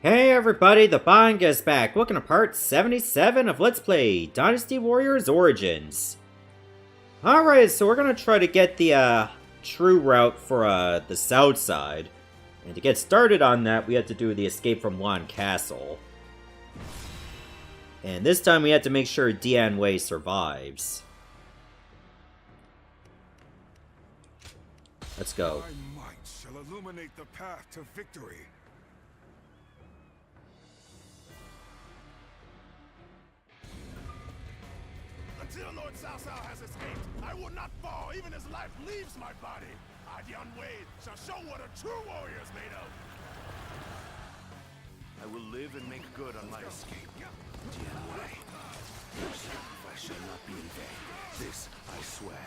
Hey everybody, the Banga's back, looking at part 77 of Let's Play Dynasty Warriors Origins. Alright, so we're gonna try to get the true route for the south side. And to get started on that, we have to do the escape from Wan Castle. And this time we have to make sure Dian Wei survives. Let's go. My might shall illuminate the path to victory. Until Lord Cao Cao has escaped, I will not fall even as life leaves my body. I, Dian Wei, shall show what a true warrior is made of. I will live and make good on my escape. Dian Wei, your sacrifice shall not be in vain. This I swear.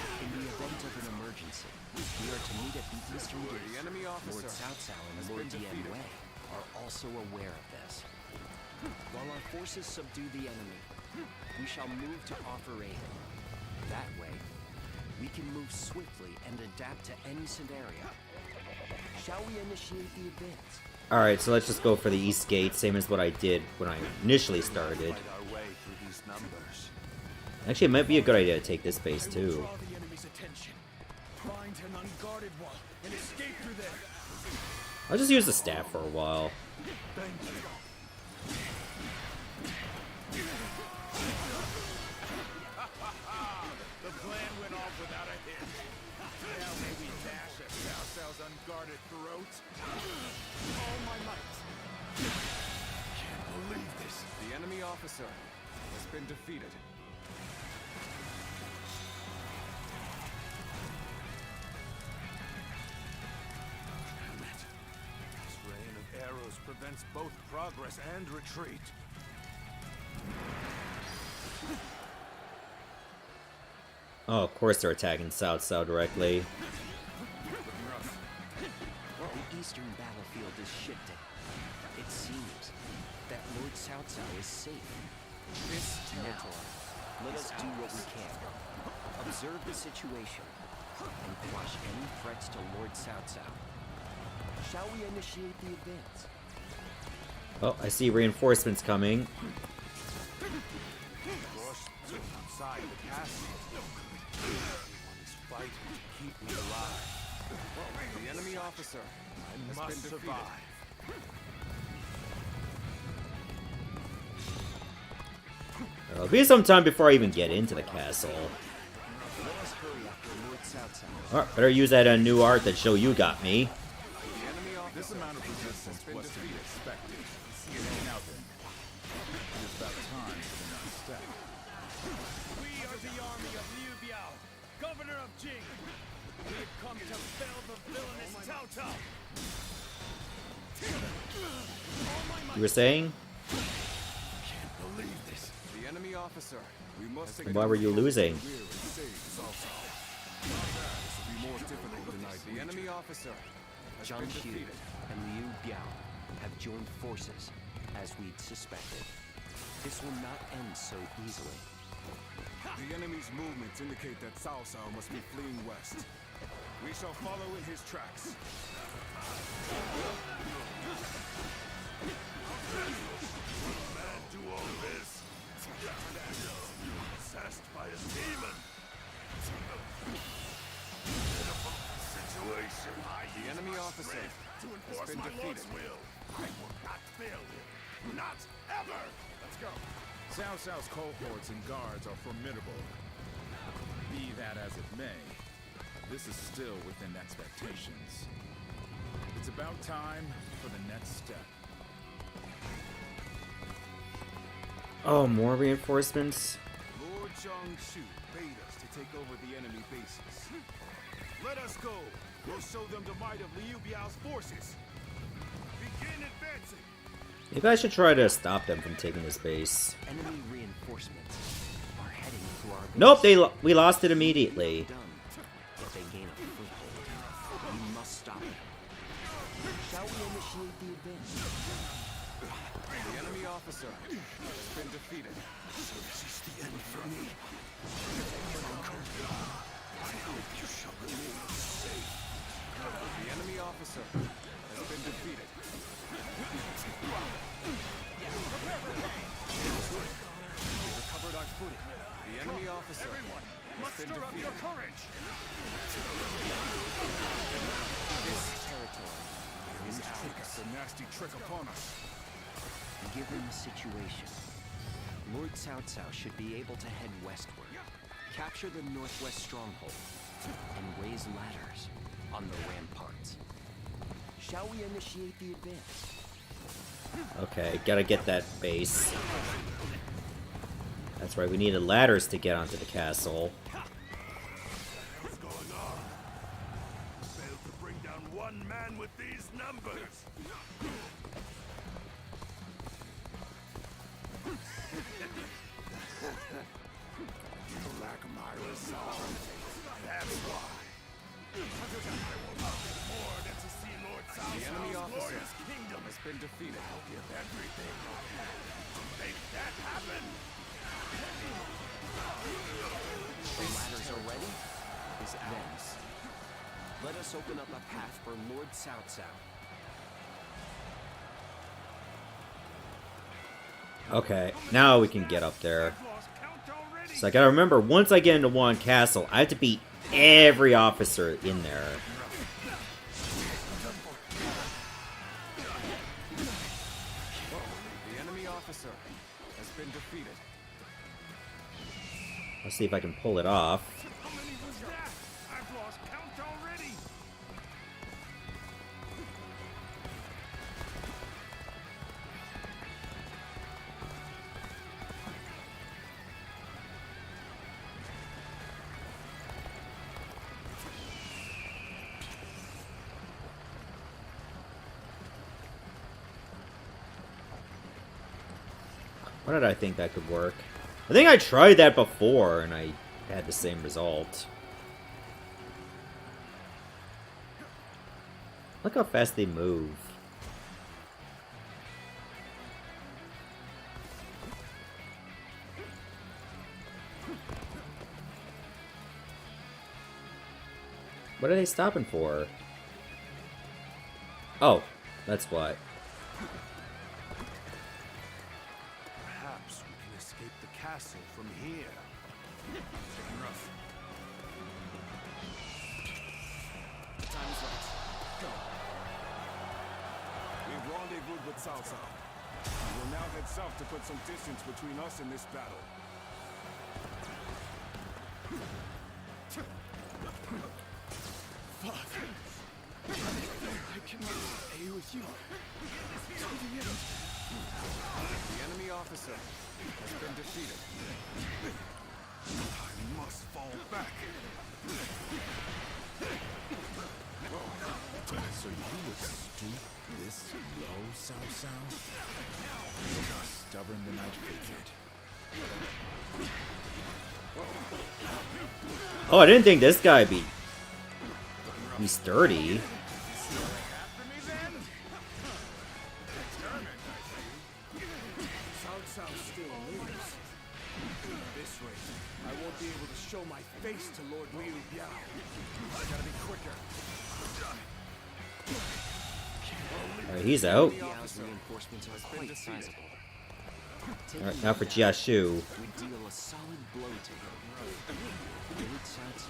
In the event of an emergency, we are to meet at the eastern gate. The enemy officer, Lord Cao Cao and Lord Dian Wei are also aware of this. While our forces subdue the enemy, we shall move to offer aid. That way, we can move swiftly and adapt to any scenario. Shall we initiate the advance? Alright, so let's just go for the east gate, same as what I did when I initially started. fight our way through these numbers. Actually, it might be a good idea to take this base too. Draw the enemy's attention. Find an unguarded one and escape through there. I'll just use the staff for a while. Thank you. The plan went off without a hitch. Now may we dash at Cao Cao's unguarded throat. All my might. Can't believe this. The enemy officer has been defeated. Damn it. This rain of arrows prevents both progress and retreat. Oh, of course they're attacking South directly. The eastern battlefield is shifting. It seems that Lord Cao Cao is safe. Now, let us do what we can. Observe the situation and quash any threats to Lord Cao Cao. Shall we initiate the advance? Oh, I see reinforcements coming. Forced to inside the castle. Everyone is fighting to keep me alive. The enemy officer must survive. There'll be some time before I even get into the castle. Let us hurry after Lord Cao Cao. Alright, better use that new art that show you got me. The enemy officer. This amount of resistance was to be expected. It ain't out there. It is about time for the next step. We are the army of Liu Biao, governor of Jing. We have come to fell the villainous Cao Cao. You were saying? Can't believe this. The enemy officer. We must take Why were you losing? This will be more difficult tonight. The enemy officer has Zhang been Qiu defeated. and Liu Biao have joined forces, as we'd suspected. This will not end so easily. The enemy's movements indicate that Cao Cao must be fleeing west. We shall follow in his tracks. Man, do all this. Possessed by a demon. Situation. The enemy officer to enforce my lord's will. I will not fail him. Not ever. Let's go. Cao Cao's cohorts and guards are formidable. Be that as it may, this is still within expectations. It's about time for the next step. Oh, more reinforcements? Lord Jiangsu bade us to take over the enemy bases. Let us go. We'll show them the might of Liu Biao's forces. Begin advancing. Maybe I should try to stop them from taking this base. Enemy reinforcements are heading to our base. Nope, we lost it immediately. Done. If they gain a foothold, we must stop them. Shall we initiate the advance? The enemy officer has been defeated. So this is the end for me. I hope you shall remain safe. trick upon us. Given the situation, Lord Cao Cao should be able to head westward, capture the northwest stronghold, and raise ladders on the ramparts. Shall we initiate the advance? Okay, gotta get that base. That's right, we needed ladders to get onto the castle. What's going on? Failed to bring down one man with these numbers. You lack my resolve. That's why. I will not get more than to see Lord Cao The enemy Cao's officer glorious kingdom has been defeated. I'll give everything I have to make that happen. The ladders are ready? Is ours. Let us open up a path for Lord Cao Cao. Okay, now we can get up there. So I gotta remember, once I get into Wan Castle, I have to beat every officer in there. The enemy officer has been defeated. Let's see if I can pull it off. How many was that? I've lost count already. What did I think that could work? I think I tried that before and I had the same result. Look how fast they move. What are they stopping for? Oh, that's what. Perhaps we can escape the castle from here. Rough. Time's right. Go. We've rendezvoused with Cao Cao. We will now head south to put some distance between us and this battle. Father, I cannot stay with you. The enemy officer has been defeated. I must fall back. So you would stoop this low, Cao Cao? Look how stubborn the night figured. Oh, I didn't think this guy be... He's sturdy. After me then? Determined, I see. Cao Cao still lives. This way, I won't be able to show my face to Lord Liu Biao. I gotta be quicker. Alright, he's out. Biao's reinforcements are quite sizable. Alright, now for Jia Shu. Would deal a solid blow to him. Lord Cao Cao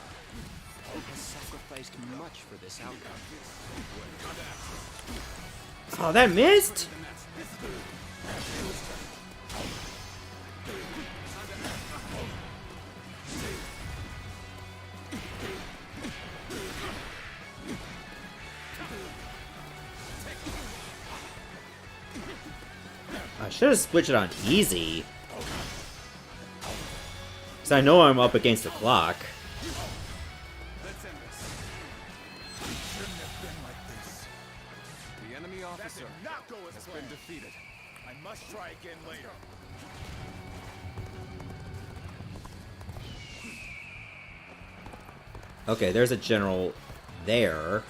has sacrificed much for this outcome. Oh, that missed? I should have switched it on easy. Because I know I'm up against the clock. Let's end this. Shouldn't have been like this. The enemy officer Not go as has been planned. defeated. I must try again later. Okay, there's a general there.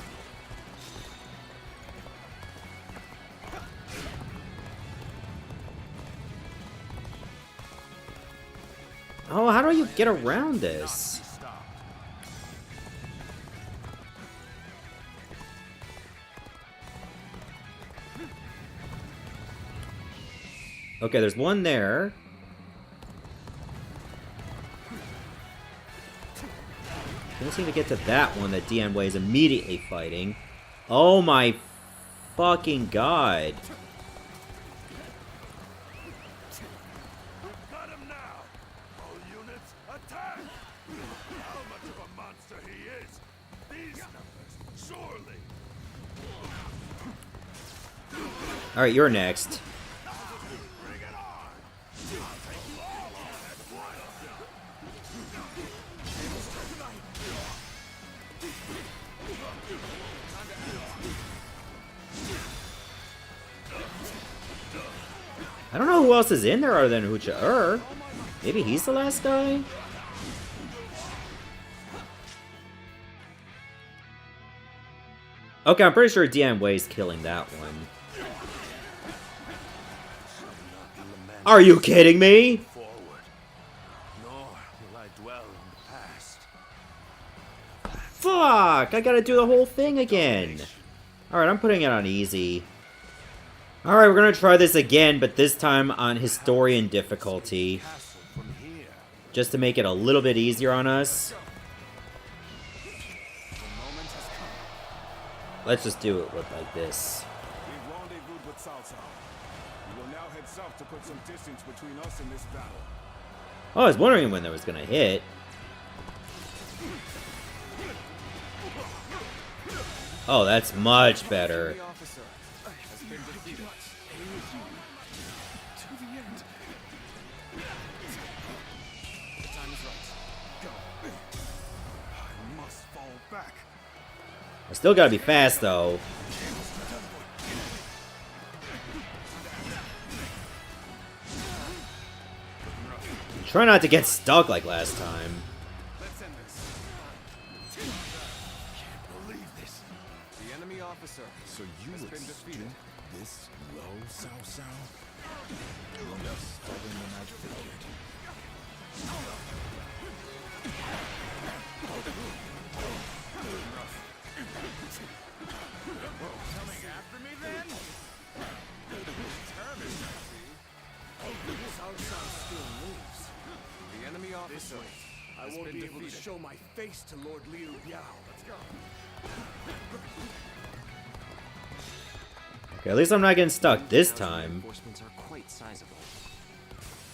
Oh, how do you get around this? Okay, there's one there. Can't seem to get to that one that Dian Wei is immediately fighting. Oh my fucking god. Got him now! All units, attack! How much of a monster he is! These numbers, surely! Alright, you're next. Bring it on! I'll take you all on at once! I don't know who else is in there other than Hucha. Maybe he's the last guy? Okay, I'm pretty sure Dian Wei's killing that one. Are you kidding me? Forward, nor will I dwell in the past. Fuck! I gotta do the whole thing again. Alright, I'm putting it on easy. Alright, we're gonna try this again, but this time on Historian difficulty. Castle from here. Just to make it a little bit easier on us. Let's just do it with like this. We've rendezvoused with Cao Cao. We will now head south to put some distance between us and this battle. Oh, I was wondering when that was gonna hit. Oh, that's much better. The officer has been defeated. To the end. The time is right. Go. I must fall back. I still gotta be fast though. Try not to get stuck like last time. Let's end this. Can't believe this. The enemy officer So you has would been defeated. stoop this low, Cao Cao? You're more stubborn than I figured. Coming after me then? Determined, Cao Cao still lives. The enemy officer I has won't been be able to defeated. show my face to Lord Liu Biao. Let's go. Okay, at least I'm not getting stuck this 10,000 time. Reinforcements are quite sizable.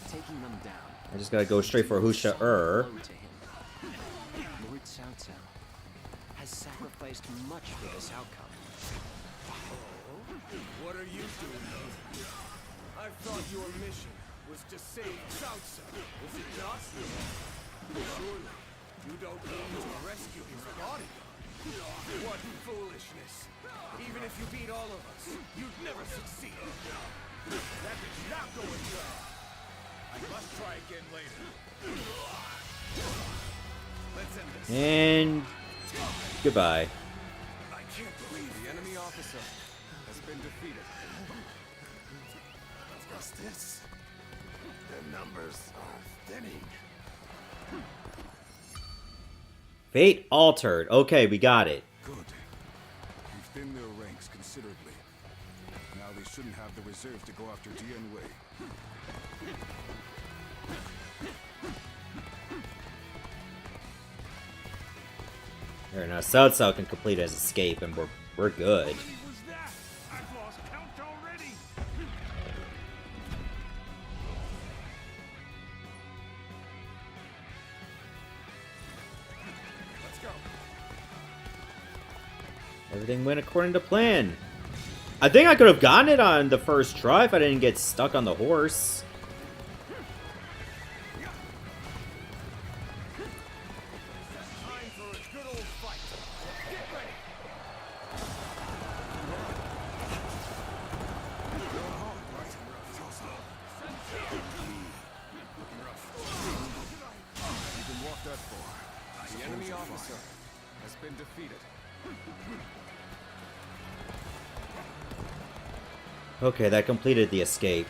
Taking them down. I just gotta go straight for Husha Blow to him. Lord Cao Cao has sacrificed much for this outcome. What are you doing here? I thought your mission was to save Cao Cao. Was it not? Surely, you don't mean to rescue his body. What foolishness. Even if you beat all of us, you'd never succeed. That is not going well. I must try again later. Let's end this. And goodbye. I can't believe The enemy officer has been defeated. what's this? The numbers are thinning. Fate altered. Okay, we got it. Good. We've thinned their ranks considerably. Now they shouldn't have the reserve to go after Dian Wei. There, now Cao Cao can complete his escape, and we're good. What was that? I've lost count already. Let's go. Everything went according to plan. I think I could have gotten it on the first try if I didn't get stuck on the horse. Time for a good old fight. Get ready. You can walk that far. The enemy officer has been defeated. Okay, that completed the escape.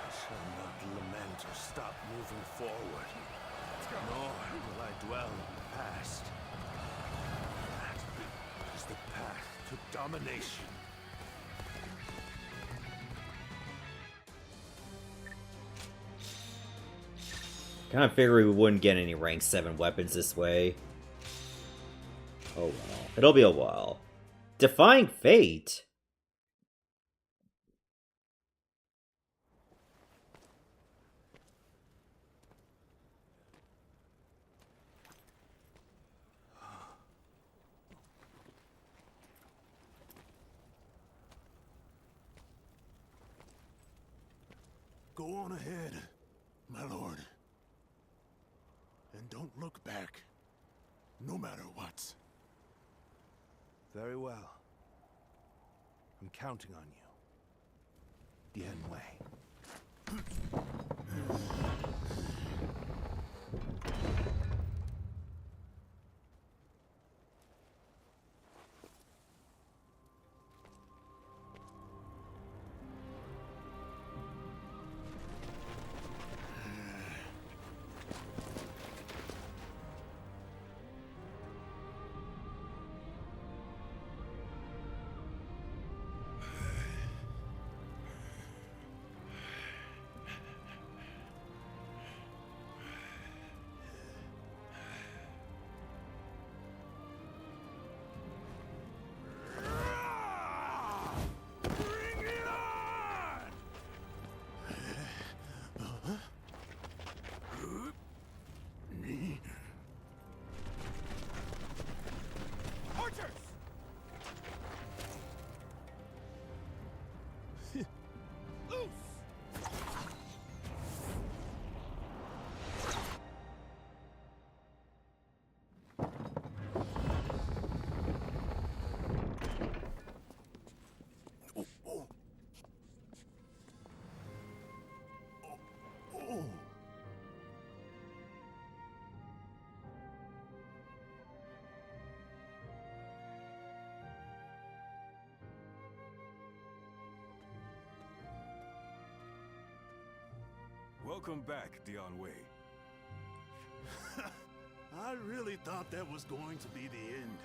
I shall not lament or stop moving forward. Nor will I dwell in the past. That is the path to domination. Kind of figured we wouldn't get any rank 7 weapons this way. Oh well. It'll be a while. Defying Fate? Go on ahead, my lord. And don't look back, no matter what. Very well. I'm counting on you, Dian Wei. Welcome back, Dian Wei. I really thought that was going to be the end,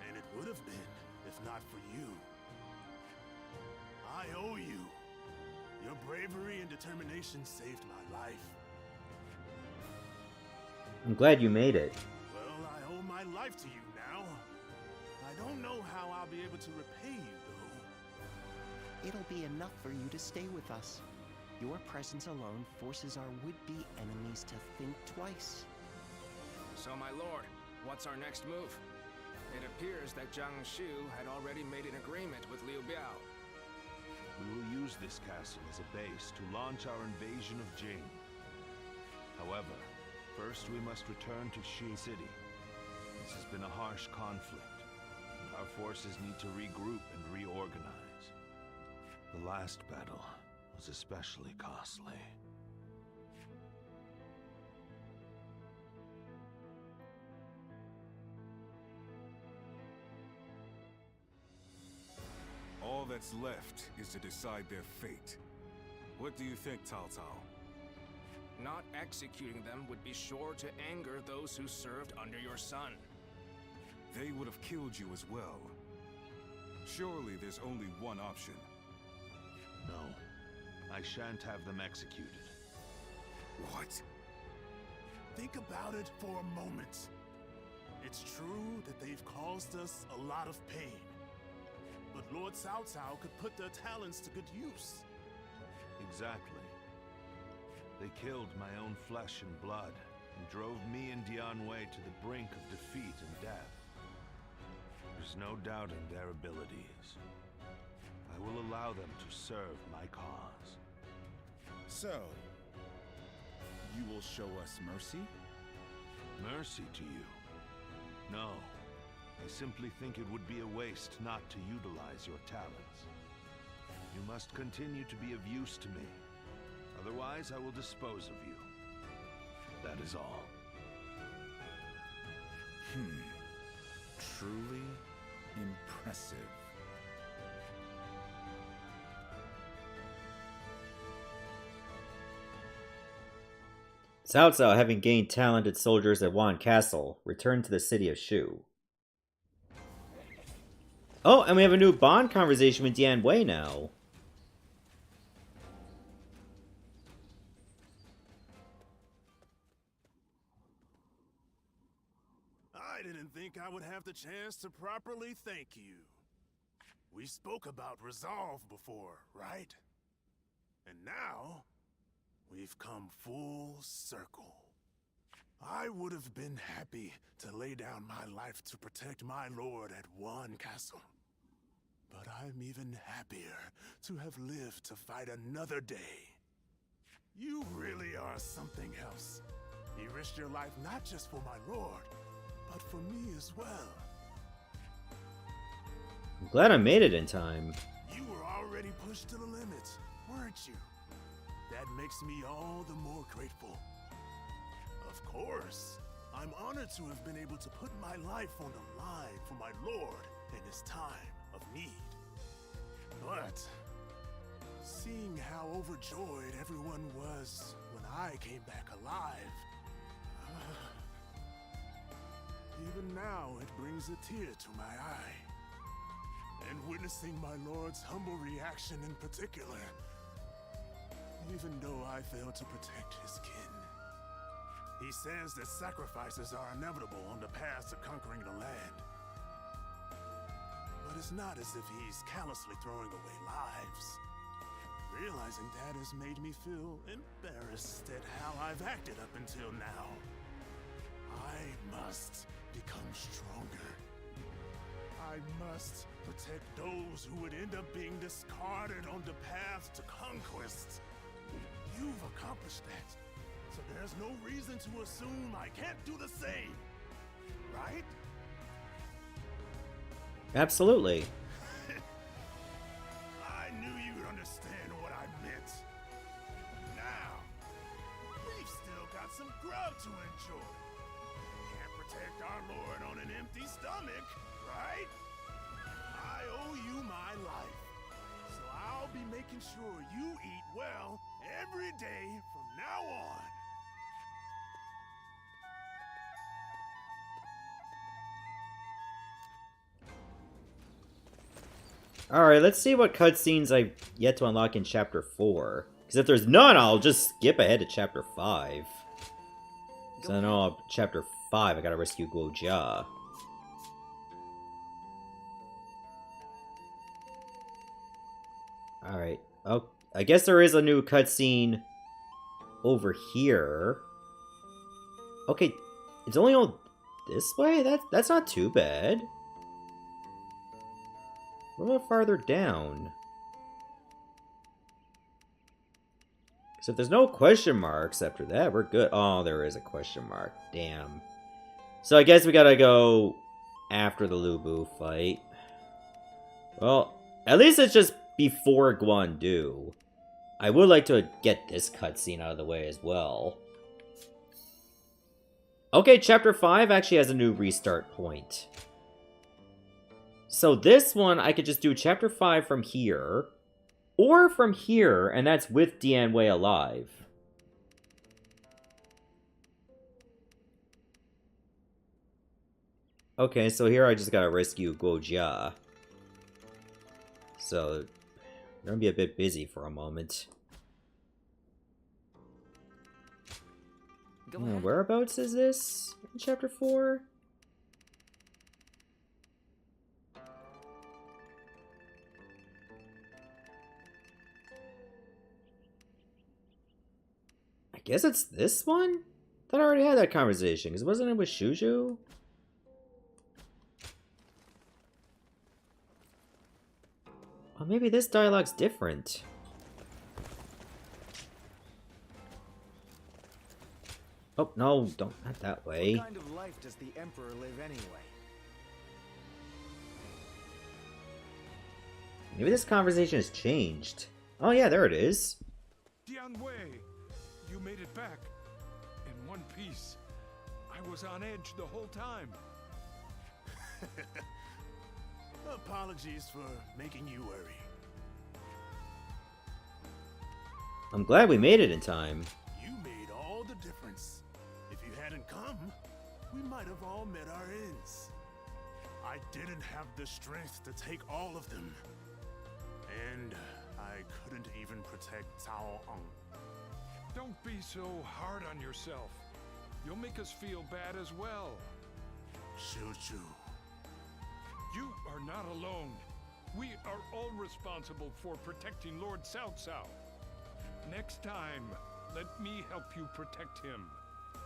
and it would have been, if not for you. I owe you. Your bravery and determination saved my life. I'm glad you made it. Well, I owe my life to you now. I don't know how I'll be able to repay you, though. It'll be enough for you to stay with us. Your presence alone forces our would-be enemies to think twice. So, my lord, what's our next move? It appears that Jiang Shu had already made an agreement with Liu Biao. We will use this castle as a base to launch our invasion of Jing. However, first we must return to Shi City. This has been a harsh conflict, and our forces need to regroup and reorganize. The last battle was especially costly. All that's left is to decide their fate. What do you think, Cao Cao? Not executing them would be sure to anger those who served under your son. They would have killed you as well. Surely there's only one option. No, I shan't have them executed. What? Think about it for a moment. It's true that they've caused us a lot of pain. But Lord Cao Cao could put their talents to good use. Exactly. They killed my own flesh and blood, and drove me and Dian Wei to the brink of defeat and death. There's no doubting their abilities. I will allow them to serve my cause. So, you will show us mercy? Mercy to you? No. I simply think it would be a waste not to utilize your talents. You must continue to be of use to me. Otherwise, I will dispose of you. That is all. Truly impressive. Cao Cao, having gained talented soldiers at Wan Castle, returned to the city of Shu. Oh, and we have a new bond conversation with Dian Wei now. didn't think I would have the chance to properly thank you. We spoke about resolve before, right? And now, we've come full circle. I would have been happy to lay down my life to protect my lord at Wan Castle. But I'm even happier to have lived to fight another day. You really are something else. You risked your life not just for my lord, but for me as well. I'm glad I made it in time. You were already pushed to the limit, weren't you? That makes me all the more grateful. Of course, I'm honored to have been able to put my life on the line for my lord in his time of need. But seeing how overjoyed everyone was when I came back alive, even now it brings a tear to my eye. And witnessing my lord's humble reaction in particular, even though I failed to protect his kin. He says that sacrifices are inevitable on the path to conquering the land. But it's not as if he's callously throwing away lives. Realizing that has made me feel embarrassed at how I've acted up until now. I must become stronger. I must protect those who would end up being discarded on the path to conquest. You've accomplished that, so there's no reason to assume I can't do the same, right? Absolutely. I knew you'd understand what I meant. Now, we've still got some grub to enjoy. Can't protect our lord on an empty stomach, right? I owe you my life, so I'll be making sure you eat well every day from now on. Alright, let's see what cutscenes I've yet to unlock in Chapter 4. Because if there's none, I'll just skip ahead to Chapter 5. So I know Chapter 5, I gotta rescue Guo Jia. Alright. Oh, I guess there is a new cutscene over here. Okay, it's only on this way? That's not too bad. What about farther down? Because if there's no question marks after that, we're good. Oh, there is a question mark. Damn. So I guess we gotta go after the Lubu fight. Well, at least it's just before Guandu. I would like to get this cutscene out of the way as well. Okay, Chapter 5 actually has a new restart point. So this one, I could just do Chapter 5 from here, or from here, and that's with Dian Wei alive. Okay, so here I just gotta rescue Guo Jia. So, I'm gonna be a bit busy for a moment. Whereabouts is this in Chapter 4? I guess it's this one? I thought I already had that conversation, because wasn't it with Shuju? Oh, maybe this dialogue's different. Oh, no, not that way. What kind of life does the Emperor live anyway? Maybe this conversation has changed. Oh yeah, there it is. Dian Wei, you made it back. In one piece. I was on edge the whole time. Apologies for making you worry. I'm glad we made it in time. You made all the difference. If you hadn't come, we might have all met our ends. I didn't have the strength to take all of them. And I couldn't even protect Cao Cao. Don't be so hard on yourself. You'll make us feel bad as well. Choo-choo. You are not alone. We are all responsible for protecting Lord Cao Cao. Next time, let me help you protect him.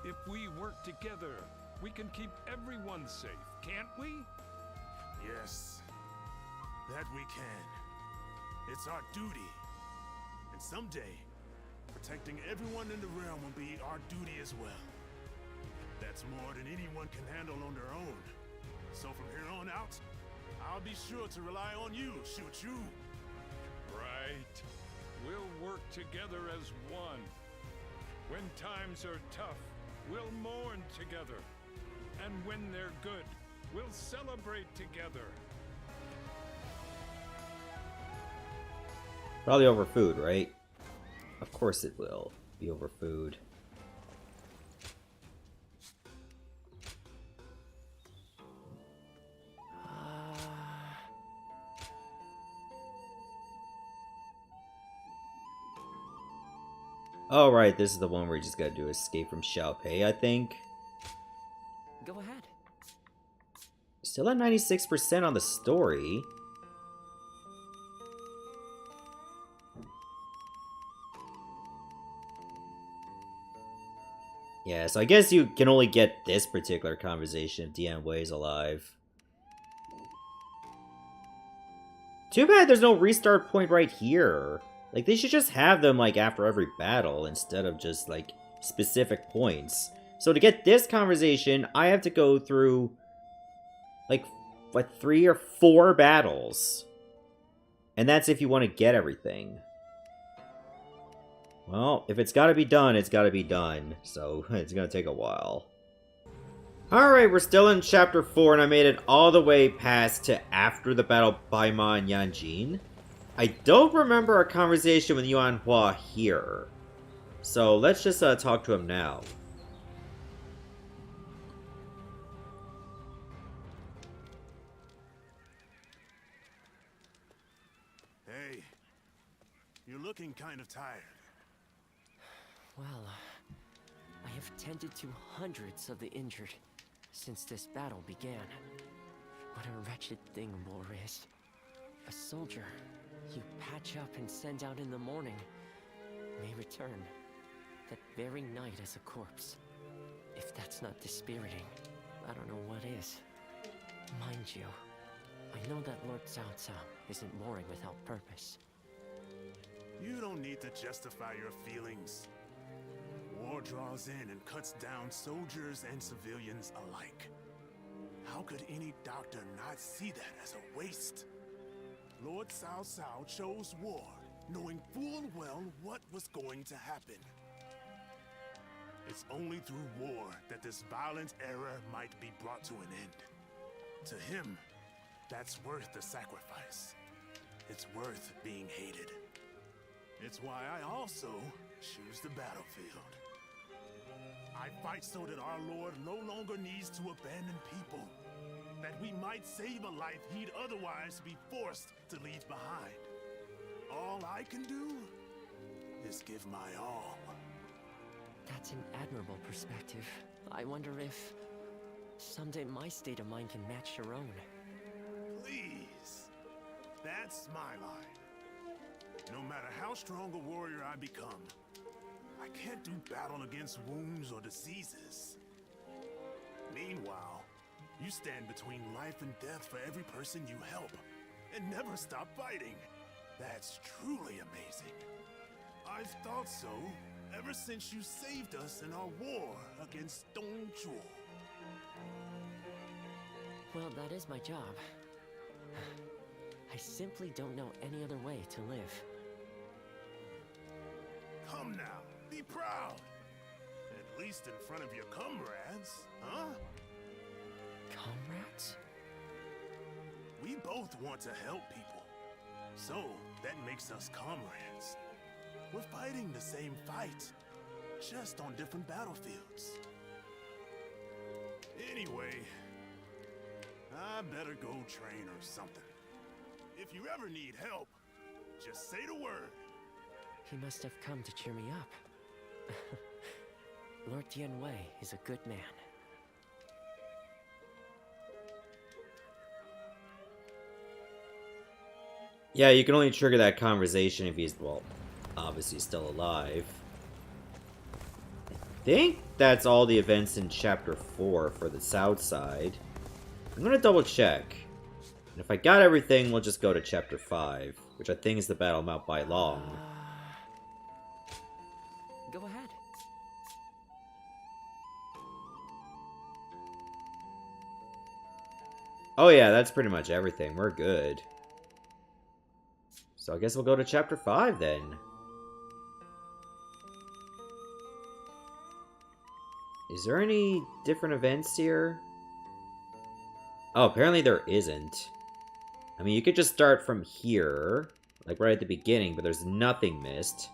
If we work together, we can keep everyone safe, can't we? Yes, that we can. It's our duty. And someday, protecting everyone in the realm will be our duty as well. That's more than anyone can handle on their own. So from here on out, I'll be sure to rely on you, Choo-choo. Right. We'll work together as one. When times are tough, we'll mourn together. And when they're good, we'll celebrate together. Probably over food, right? Of course it will be over food. Oh, right, this is the one where you just gotta do escape from Xiaopei, I think. Go ahead. Still at 96% on the story. Yeah, so I guess you can only get this particular conversation if Dian Wei is alive. Too bad there's no restart point right here. Like, they should just have them, like, after every battle instead of just, like, specific points. So to get this conversation, I have to go through, like, what, 3 or 4 battles. And that's if you want to get everything. Well, if it's gotta be done, it's gotta be done. So, it's gonna take a while. Alright, we're still in Chapter 4, and I made it all the way past to after the battle Baima and Yanjin. I don't remember a conversation with Yuan Hua here. So, let's just talk to him now. Hey, you're looking kind of tired. Well, I have tended to hundreds of the injured since this battle began. What a wretched thing war is. A soldier you patch up and send out in the morning may return that very night as a corpse. If that's not dispiriting, I don't know what is. Mind you, I know that Lord Cao Cao isn't warring without purpose. You don't need to justify your feelings. War draws in and cuts down soldiers and civilians alike. How could any doctor not see that as a waste? Lord Cao Cao chose war, knowing full well what was going to happen. It's only through war that this violent era might be brought to an end. To him, that's worth the sacrifice. It's worth being hated. It's why I also choose the battlefield. I fight so that our Lord no longer needs to abandon people. That we might save a life he'd otherwise be forced to leave behind. All I can do is give my all. That's an admirable perspective. I wonder if someday my state of mind can match your own. Please. That's my line. No matter how strong a warrior I become, I can't do battle against wounds or diseases. Meanwhile, you stand between life and death for every person you help, and never stop fighting. That's truly amazing. I've thought so ever since you saved us in our war against Tian Chou. Well, that is my job. I simply don't know any other way to live. Come now, be proud. At least in front of your comrades, huh? Comrades? We both want to help people. So, that makes us comrades. We're fighting the same fight, just on different battlefields. Anyway, I better go train or something. If you ever need help, just say the word. He must have come to cheer me up. Lord Dian Wei is a good man. Yeah, you can only trigger that conversation if he's, well, obviously still alive. I think that's all the events in Chapter 4 for the south side. I'm gonna double check. And if I got everything, we'll just go to Chapter 5, which I think is the Battle of Mount Bailang. Go ahead. Oh yeah, that's pretty much everything. We're good. So I guess we'll go to Chapter 5 then. Is there any different events here? Oh, apparently there isn't. I mean, you could just start from here, like right at the beginning, but there's nothing missed.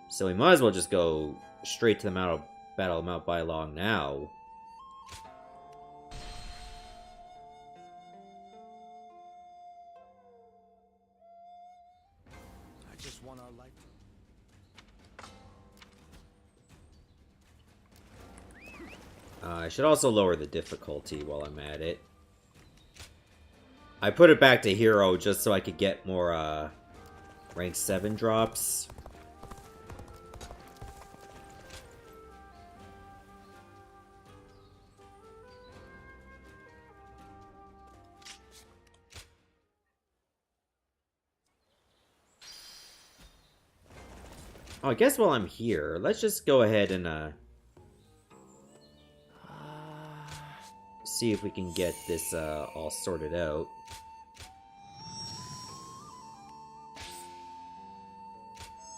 So we might as well just go straight to the Battle of Mount Bailang now. I just want our life. I should also lower the difficulty while I'm at it. I put it back to hero just so I could get more rank 7 drops. Oh, I guess while I'm here, let's just go ahead and see if we can get this all sorted out.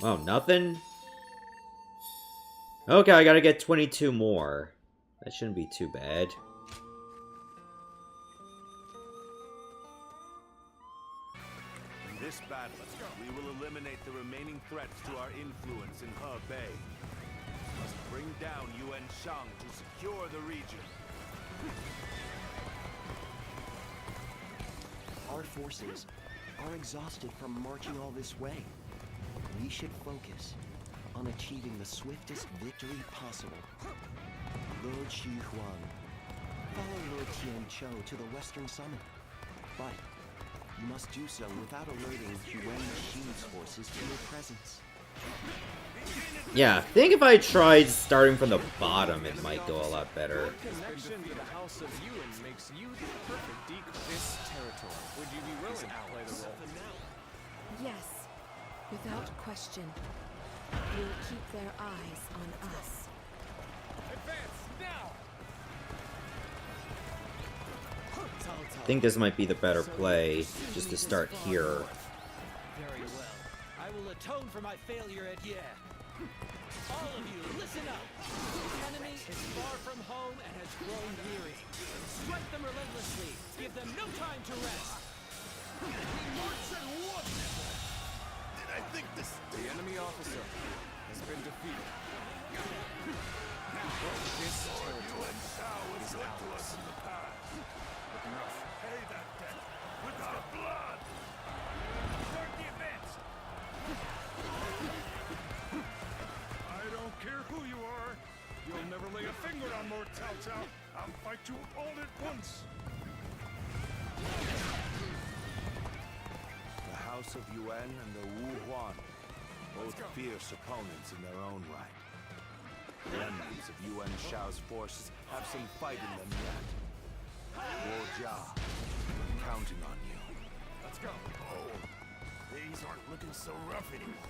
Oh, nothing? Okay, I gotta get 22 more. That shouldn't be too bad. In this battle, we will eliminate the remaining threats to our influence in Hebei. We must bring down Yuan Shang to secure the region. Our forces are exhausted from marching all this way. We should focus on achieving the swiftest victory possible. Lord Xu Huang, follow Lord Tian Chou to the western summit. But you must do so without alerting Yuan Shi's forces to your presence. Yeah, I think if I tried starting from the bottom, it might go a lot better. Connection to the House of Yuan makes you the perfect decoy. This territory. Would you be willing to play the role? Yes, without question. We'll keep their eyes on us. Advance now! I think this might be the better play, just to start here. Very well. I will atone for my failure at Ye. All of you, listen up. The enemy is far from home and has grown weary. Strike them relentlessly. Give them no time to rest. We march at once! Did I think this... The enemy officer has been defeated. This territory is ours. Pay that debt with our blood! Start the advance! I don't care who you are. You'll never lay a finger on Lord Cao Cao. I'll fight you all at once. The House of Yuan and the Wu Huan, both fierce opponents in their own right. The remnants of Yuan Shao's forces have some fight in them yet. Guo Jia, I'm counting on you. Let's go! Oh, things aren't looking so rough anymore.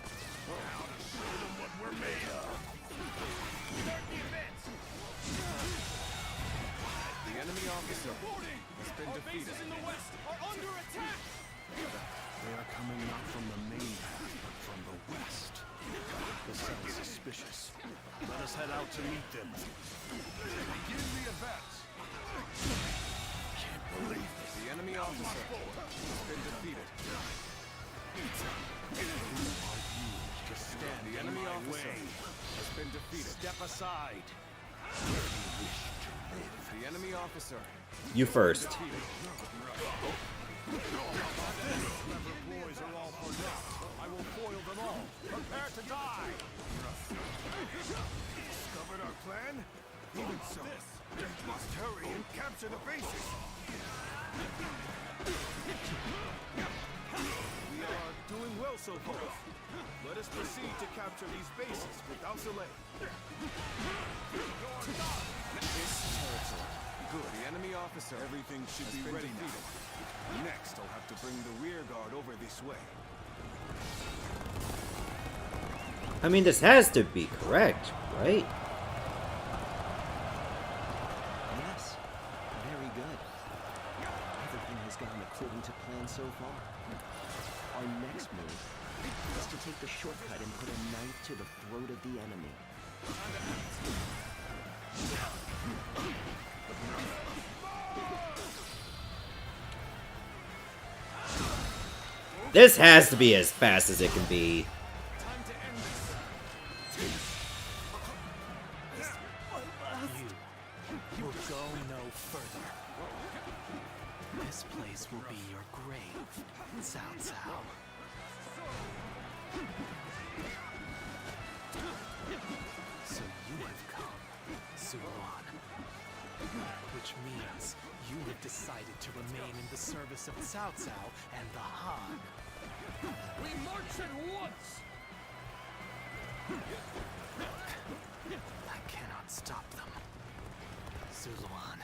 Now to show them what we're made of. Start the advance! The enemy officer has been defeated. Bases in the west are under attack! They are coming not from the main path, but from the west. This sounds suspicious. Let us head out to meet them. Begin the advance! Can't believe this. The enemy officer has been defeated. To stand The enemy officer has been defeated. Step aside. The enemy officer You first. defeated. Boys are all for naught. I will foil them all. Prepare to die! Discovered our plan? Even so, must hurry and capture the bases! We are doing well so far. Let us proceed to capture these bases without delay. This territory. Good. The enemy officer. Everything should be ready now. Next, I'll have to bring the rear guard over this way. I mean, this has to be correct, right? Yes. Very good. Everything has gone according to plan so far. Our next move is to take the shortcut and put a knife to the throat of the enemy. This has to be as fast as it can be. You will go no further. This place will be your grave, Cao Cao. So you have come, Suluan. Which means you have decided to remain in the service of Cao Cao and the Han. We march at once! I cannot stop them. Suluan,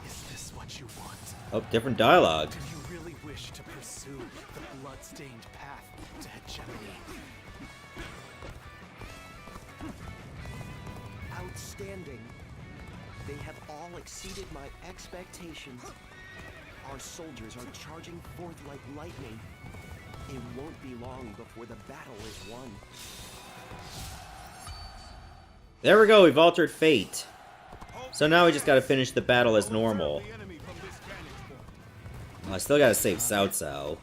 is this what you want? Oh, different dialogue. Do you really wish to pursue the blood-stained path to hegemony? Outstanding. They have all exceeded my expectations. Our soldiers are charging forth like lightning. It won't be long before the battle is won. There we go, we've altered fate. So now we just gotta finish the battle as normal. Well, I still gotta save Cao Cao.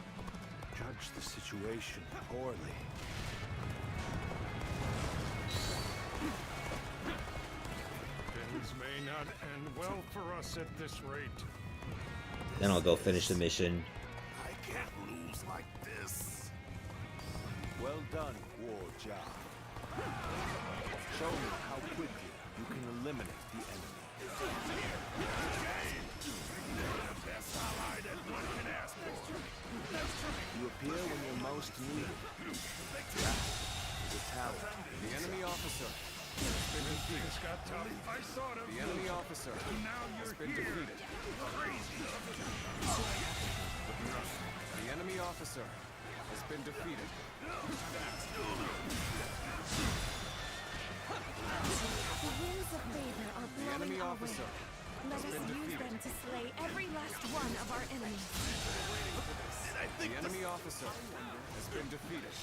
Judge the situation poorly. Things may not end well for us at this rate. Then I'll go finish the mission. I can't lose like this. Well done, Guo Jia. Show me how quickly you can eliminate the enemy. You appear when you're most needed. That is a talent. The enemy officer has been defeated. I thought of The enemy officer has been defeated. The enemy officer has been defeated. The winds of favor are The blowing enemy our officer way. Let us use them to slay every last one of our enemies. The enemy officer has been defeated.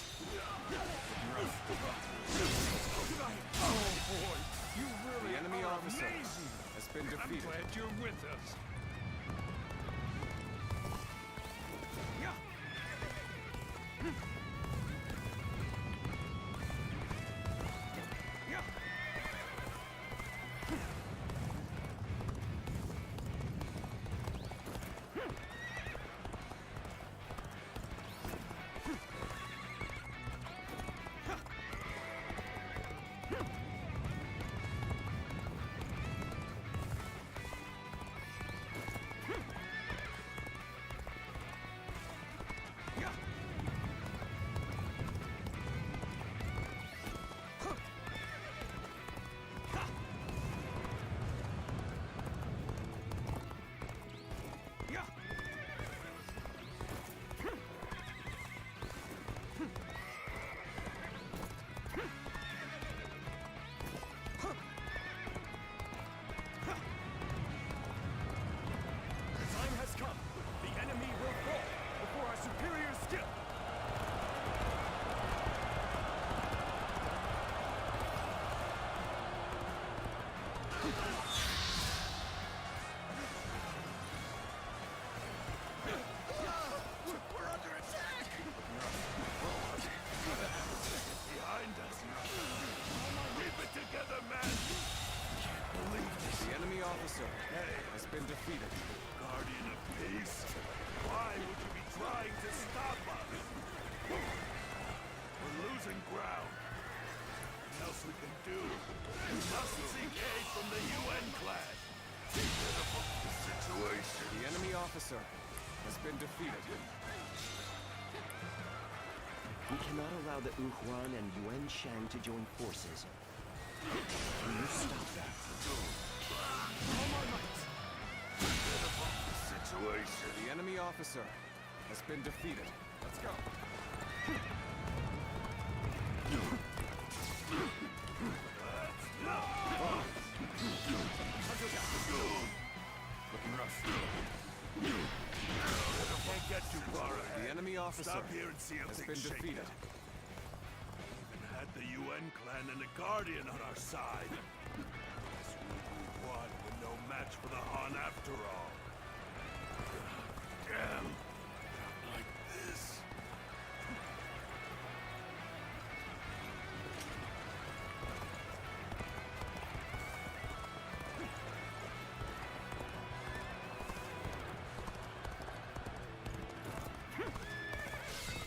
The enemy officer has been I'm defeated. glad you're with us. officer has been defeated. Guardian of peace, why would you be trying to stop us? We're losing ground. Nothing else we can do. We must seek aid from the UN clan. Pitiful situation. The enemy officer has been defeated. We cannot allow the Yuan and Yuan Shang to join forces. Can you stop that? All my might. Situation. The enemy officer has been defeated. Let's go. Looking rough. Can't get too far ahead. The enemy officer Stop here and see how has things been shake defeated. out. Even had the UN clan and the Guardian on our side. This Wu Huan were no match for the Han after all. Damn. Not like this.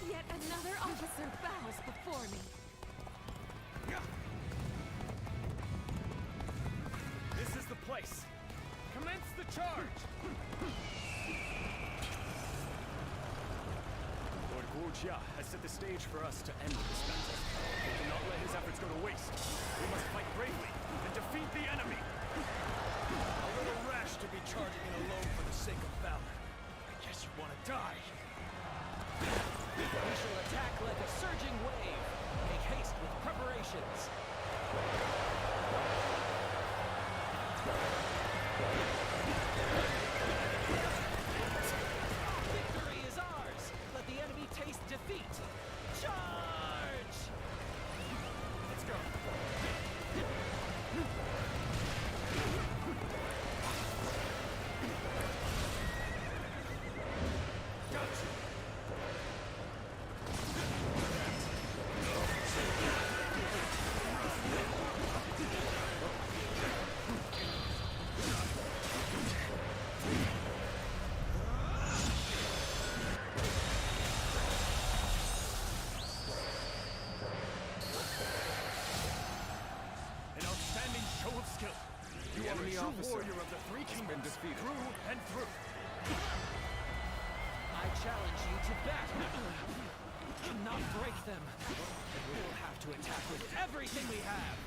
Yet another officer bows before me. This is the place. Commence the charge. Lord Guo Jia has set the stage for us to end this battle. We cannot let his efforts go to waste. We must fight bravely and defeat the enemy. A little rash to be charging in alone for the sake of valor. I guess you want to die. We shall attack like a surging wave. Make haste with preparations. Victory is ours. Let the enemy taste defeat. Charge! Let's go. An outstanding show of skill. You The are a enemy true officer warrior of the three has been kingdoms, defeated. through and through. I challenge you to battle. You cannot break them. We will have to attack with everything we have.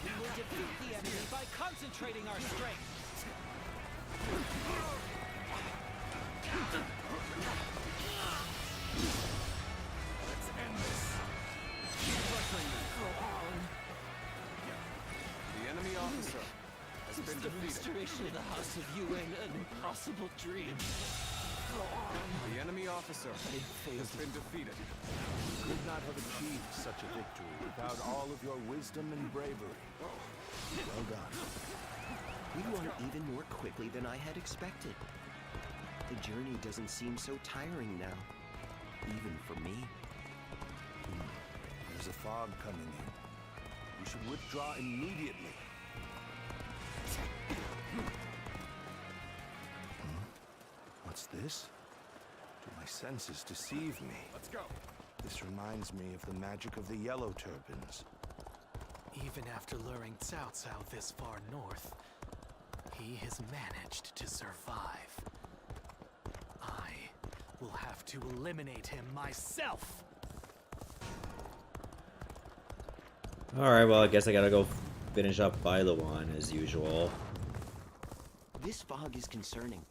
We will defeat the enemy by concentrating our strength. Let's end this. The enemy officer has been defeated. Restoration of the House of Yuan, an impossible dream. The enemy officer has been defeated. You could not have achieved such a victory without all of your wisdom and bravery. Well done. We won even more quickly than I had expected. The journey doesn't seem so tiring now, even for me. There's a fog coming in. We should withdraw immediately. What's this? Do my senses deceive me? Let's go. This reminds me of the magic of the yellow turbans. Even after luring Cao Cao this far north, he has managed to survive. I will have to eliminate him myself! Alright, well, I guess I gotta go finish up Bailuan as usual. This fog is concerning.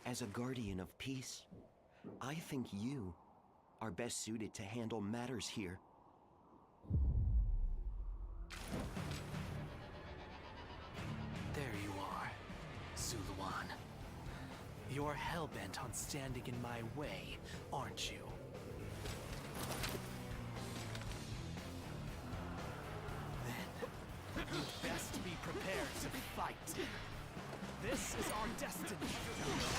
As a guardian of peace, I think you are best suited to handle matters here. There you are, Zuluan. You're hell-bent on standing in my way, aren't you? Then, you'd best be prepared to fight. This is our destiny,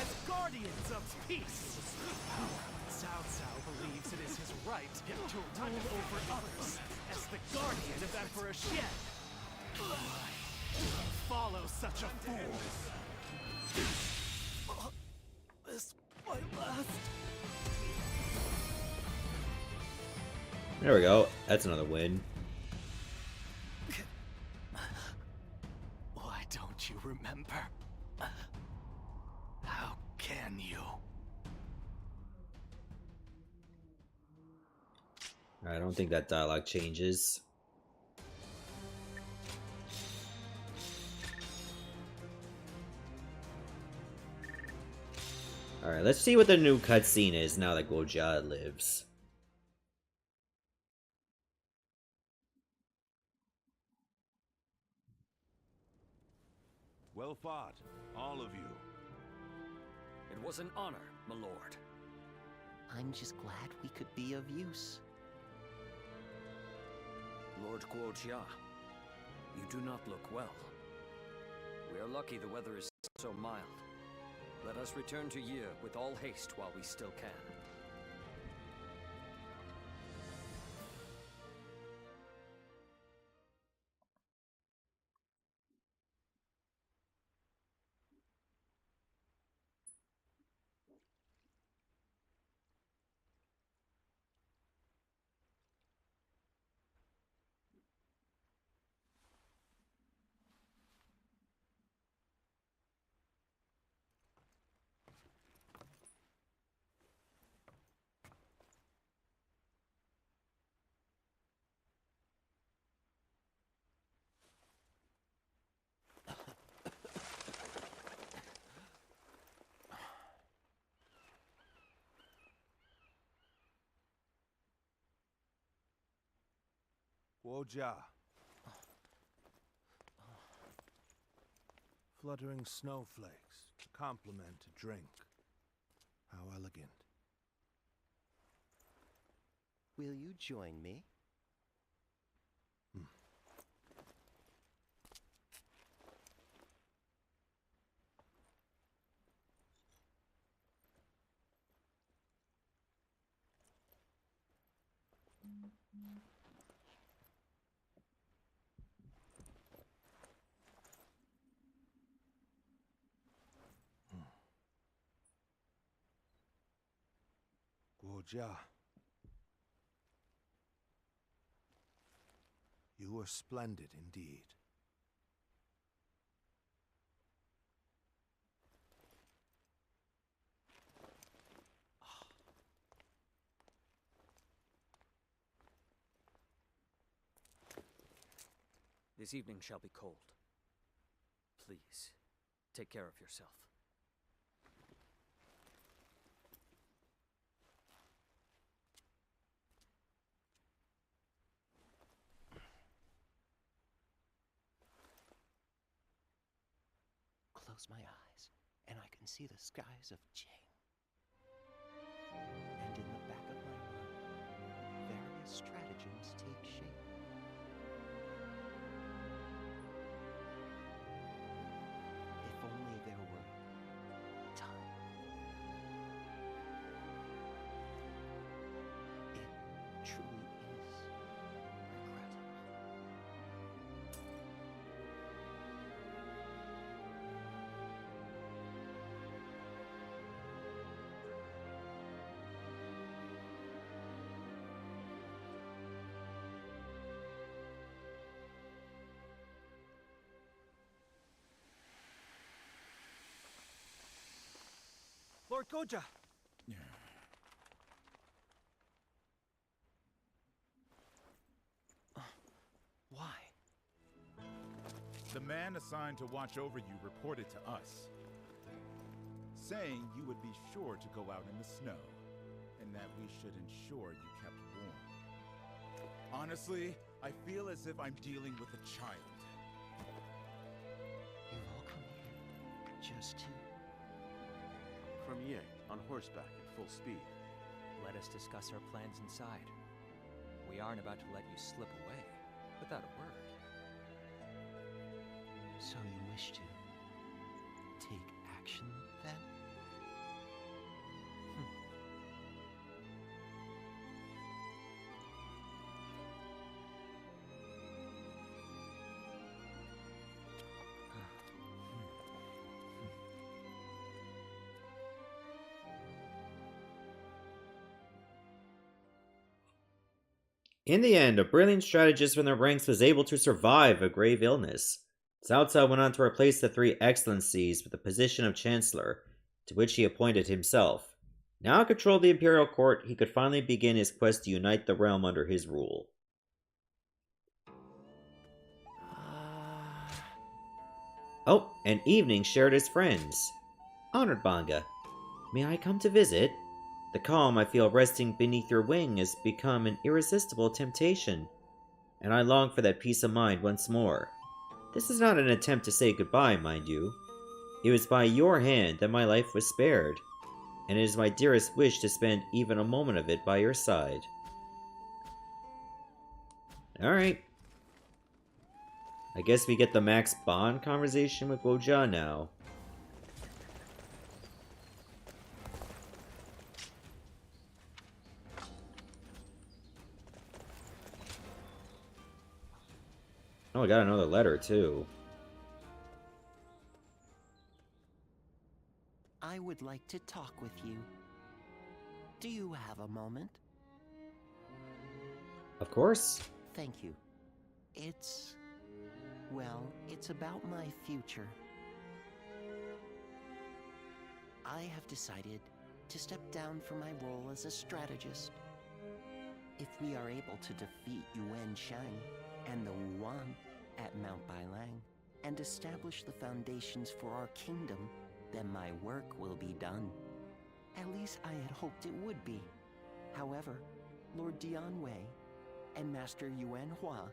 as guardians of peace. Cao Cao believes it is his right to rule over others, as the guardian of Emperor Xian. Follow such a fool. This my last. There we go. That's another win. Why don't you remember? How can you? I don't think that dialogue changes. Alright, let's see what the new cutscene is now that Guo Jia lives. Well fought, all of you. It was an honor, my lord. I'm just glad we could be of use. Lord Guo Jia, you do not look well. We are lucky the weather is so mild. Let us return to Yi with all haste while we still can. Guo Jia. Fluttering snowflakes, compliment a drink. How elegant. Will you join me? Guo Jia. You were splendid indeed. This evening shall be cold. Please, take care of yourself. Close my eyes, and I can see the skies of Jing. And in the back of my mind, various stratagems take shape. If only there were time. It truly is regrettable. Lord Guo Jia! Why? The man assigned to watch over you reported to us, saying you would be sure to go out in the snow, and that we should ensure you kept warm. Honestly, I feel as if I'm dealing with a child. You've all come here just to... From Ye, on horseback at full speed. Let us discuss our plans inside. We aren't about to let you slip away without a word. So you wish to take action, then? In the end, a brilliant strategist from the ranks was able to survive a grave illness. Cao Cao went on to replace the three excellencies with the position of Chancellor, to which he appointed himself. Now in control of the Imperial Court, he could finally begin his quest to unite the realm under his rule. Oh, an evening shared as friends. Honored Banga, may I come to visit? The calm I feel resting beneath your wing has become an irresistible temptation, and I long for that peace of mind once more. This is not an attempt to say goodbye, mind you. It was by your hand that my life was spared, and it is my dearest wish to spend even a moment of it by your side. Alright. I guess we get the Max Bond conversation with Guo Jia now. Oh, I got another letter, too. I would like to talk with you. Do you have a moment? Of course. Thank you. Well, it's about my future. I have decided to step down from my role as a strategist. If we are able to defeat Yuan Shang and the Wuan at Mount Bailang and establish the foundations for our kingdom, then my work will be done. At least I had hoped it would be. However, Lord Dian Wei and Master Yuan Hua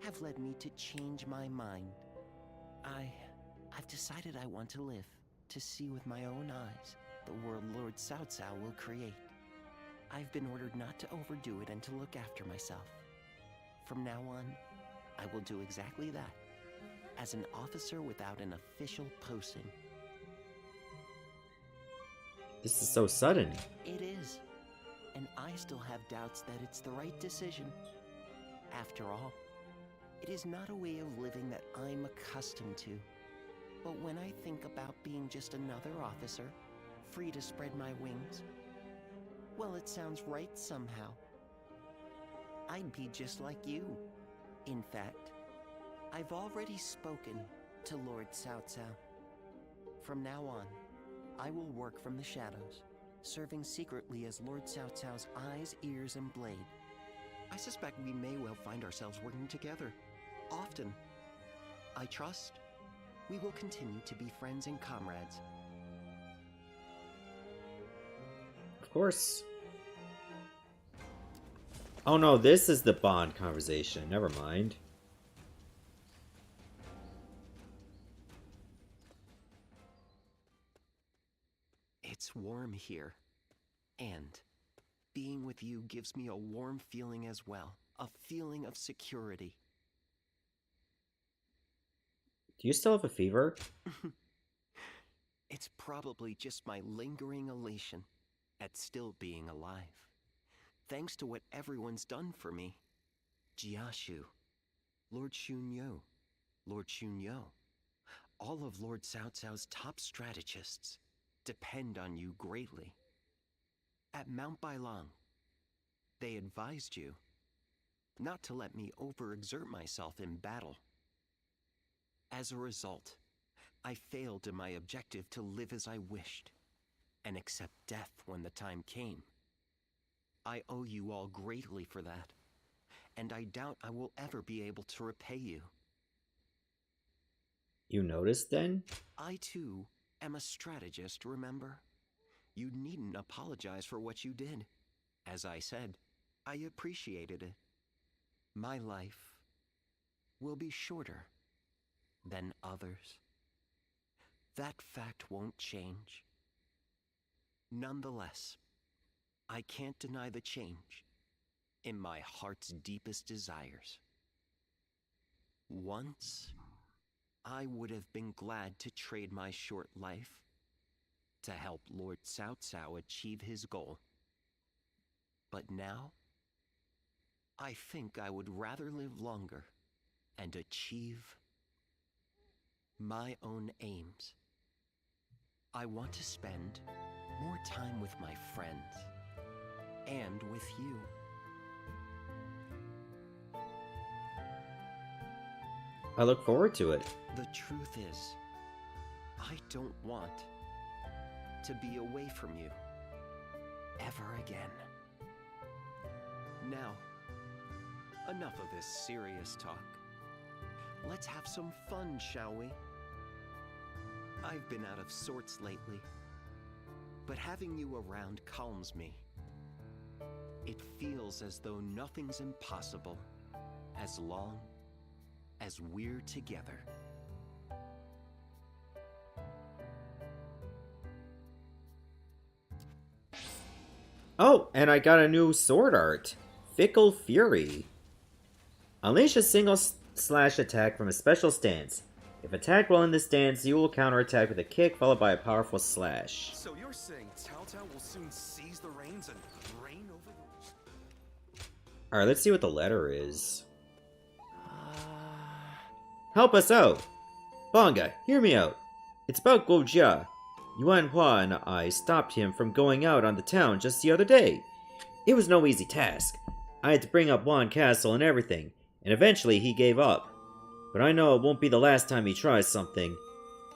have led me to change my mind. I've decided I want to live, to see with my own eyes the world Lord Cao Cao will create. I've been ordered not to overdo it and to look after myself. From now on, I will do exactly that, as an officer without an official posting. This is so sudden. It is, and I still have doubts that it's the right decision. After all, it is not a way of living that I'm accustomed to. But when I think about being just another officer, free to spread my wings, well, it sounds right somehow. I'd be just like you. In fact, I've already spoken to Lord Cao Cao. From now on, I will work from the shadows, serving secretly as Lord Cao Cao's eyes, ears, and blade. I suspect we may well find ourselves working together, often. I trust we will continue to be friends and comrades. Of course. Oh no, this is the Bond conversation. Never mind. It's warm here, and being with you gives me a warm feeling as well, a feeling of security. Do you still have a fever? It's probably just my lingering elation at still being alive. Thanks to what everyone's done for me. Jiashu, Lord Shunyo, Lord Shunyo, all of Lord Cao Cao's top strategists depend on you greatly. At Mount Bailang, they advised you not to let me overexert myself in battle. As a result, I failed in my objective to live as I wished and accept death when the time came. I owe you all greatly for that, and I doubt I will ever be able to repay you. You noticed then? I too am a strategist, remember? You needn't apologize for what you did. As I said, I appreciated it. My life will be shorter than others. That fact won't change. Nonetheless, I can't deny the change in my heart's deepest desires. Once, I would have been glad to trade my short life to help Lord Cao Cao achieve his goal. But now, I think I would rather live longer and achieve my own aims. I want to spend more time with my friends and with you. I look forward to it. The truth is, I don't want to be away from you. ever again. Now, enough of this serious talk. Let's have some fun, shall we? I've been out of sorts lately, but having you around calms me. It feels as though nothing's impossible as long as we're together. Oh, and I got a new sword art. Fickle Fury. Unleash a single slash attack from a special stance. If attacked while in this stance, you will counterattack with a kick followed by a powerful slash. So you're saying Cao Cao will soon seize the reins and reign over the... Alright, let's see what the letter is. Help us out! Huang Gai, hear me out. It's about Guo Jia. Yuan Hua and I stopped him from going out on the town just the other day. It was no easy task. I had to bring up Wan Castle and everything, and eventually he gave up. But I know it won't be the last time he tries something.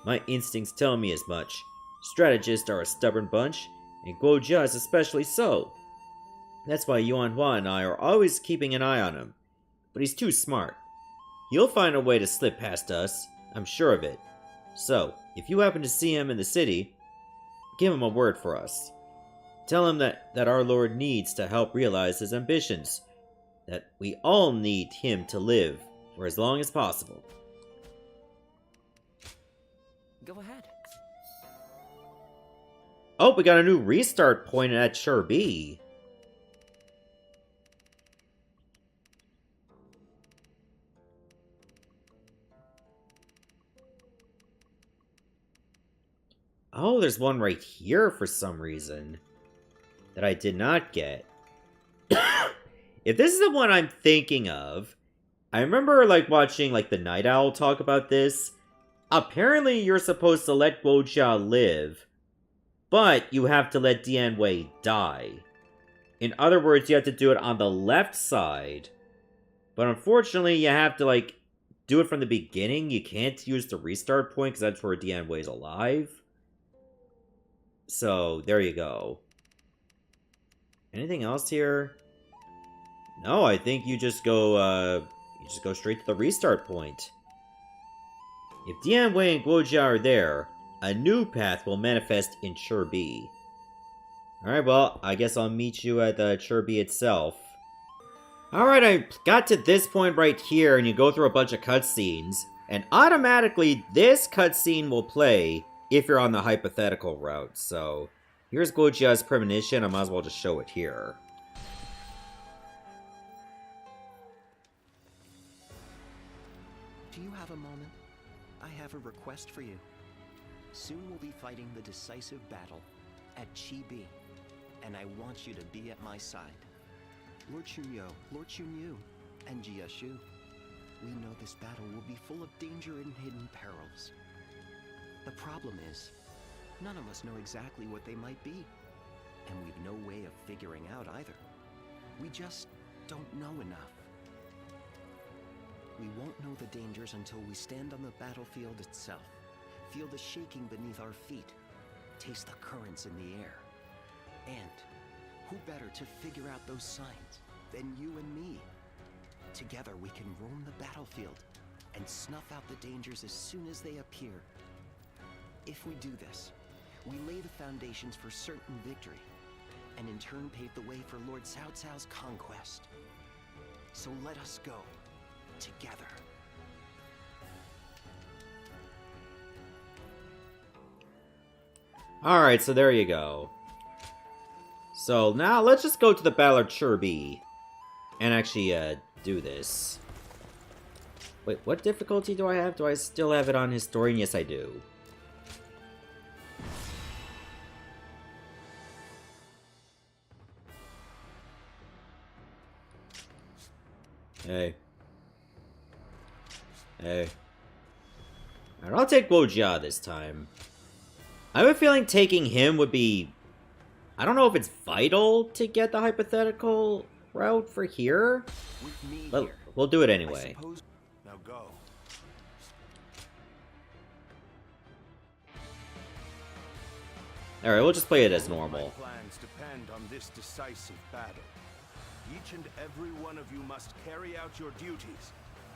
My instincts tell me as much. Strategists are a stubborn bunch, and Guo Jia is especially so. That's why Yuan Hua and I are always keeping an eye on him. But he's too smart. He'll find a way to slip past us, I'm sure of it. So, if you happen to see him in the city, give him a word for us. Tell him that our Lord needs to help realize his ambitions. That we all need him to live for as long as possible. Go ahead. Oh, we got a new restart point at Chibi. Oh, there's one right here for some reason that I did not get. If this is the one I'm thinking of, I remember watching the Night Owl talk about this. Apparently you're supposed to let Guo Jia live, but you have to let Dian Wei die. In other words, you have to do it on the left side. But unfortunately, you have to do it from the beginning. You can't use the restart point because that's where Dian Wei's alive. So, there you go. Anything else here? No, I think you just go straight to the restart point. If Dian Wei and Guo Jia are there, a new path will manifest in Chibi. Alright, well, I guess I'll meet you at Chibi itself. Alright, I got to this point right here, and you go through a bunch of cutscenes, and automatically this cutscene will play if you're on the hypothetical route. So, here's Guo Jia's premonition. I might as well just show it here. Do you have a moment? I have a request for you. Soon we'll be fighting the decisive battle at Chibi, and I want you to be at my side. Lord Chunyo, Lord Chunyu, and Jia Shu. We know this battle will be full of danger and hidden perils. The problem is, none of us know exactly what they might be, and we've no way of figuring out either. We just don't know enough. We won't know the dangers until we stand on the battlefield itself, feel the shaking beneath our feet, taste the currents in the air. And who better to figure out those signs than you and me? Together we can roam the battlefield and snuff out the dangers as soon as they appear. If we do this, we lay the foundations for certain victory, and in turn pave the way for Lord Cao Cao's conquest. So let us go, together. Alright, so there you go. So now let's just go to the Battle of Chibi and actually do this. Wait, what difficulty do I have? Do I still have it on Historian? Yes, I do. Hey. Hey. Alright, I'll take Guo Jia this time. I have a feeling taking him would be... I don't know if it's vital to get the hypothetical route for here, but we'll do it anyway. Now go. Alright, we'll just play it as normal. My plans depend on this decisive battle. Each and every one of you must carry out your duties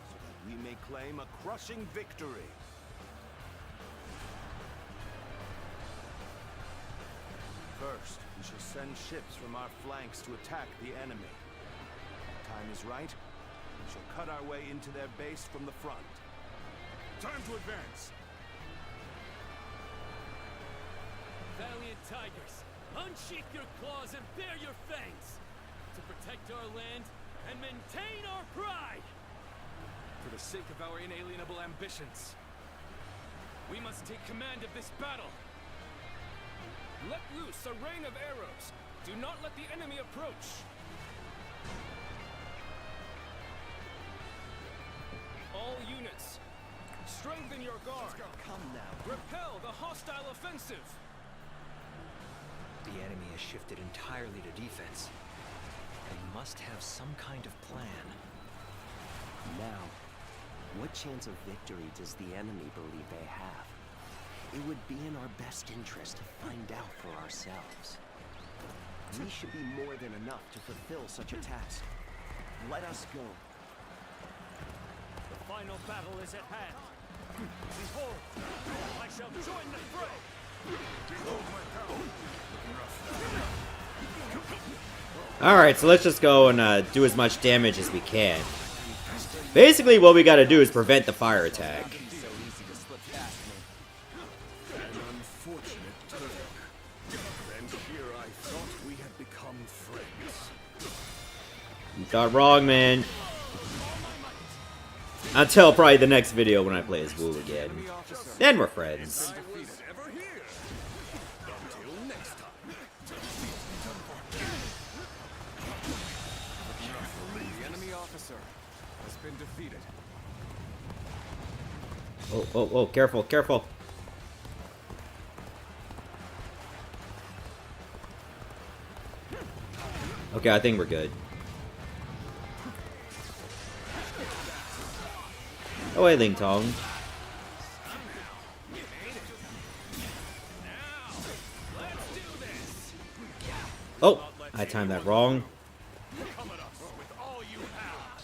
so that we may claim a crushing victory. First, we shall send ships from our flanks to attack the enemy. When the time is right, we shall cut our way into their base from the front. Time to advance. Valiant tigers, unsheath your claws and bare your fangs to protect our land and maintain our pride. For the sake of our inalienable ambitions, we must take command of this battle. Let loose a rain of arrows. Do not let the enemy approach. All units, strengthen your guard. Come now. Repel the hostile offensive. The enemy has shifted entirely to defense. They must have some kind of plan. Now, what chance of victory does the enemy believe they have? It would be in our best interest to find out for ourselves. We should be more than enough to fulfill such a task. Let us go. The final battle is at hand. Behold, I shall join the fray. Alright, so let's just go and do as much damage as we can. Basically, what we gotta do is prevent the fire attack. An unfortunate turn. And here I thought we had become friends. You thought wrong, man. Until probably the next video when I play as Wu again. Then we're friends. Ever here. Until next time. The enemy officer has been defeated. Oh, oh, oh, careful, careful. Okay, I think we're good. Oh, hey, Ling Tong. Oh, I timed that wrong. Come at us with all you have.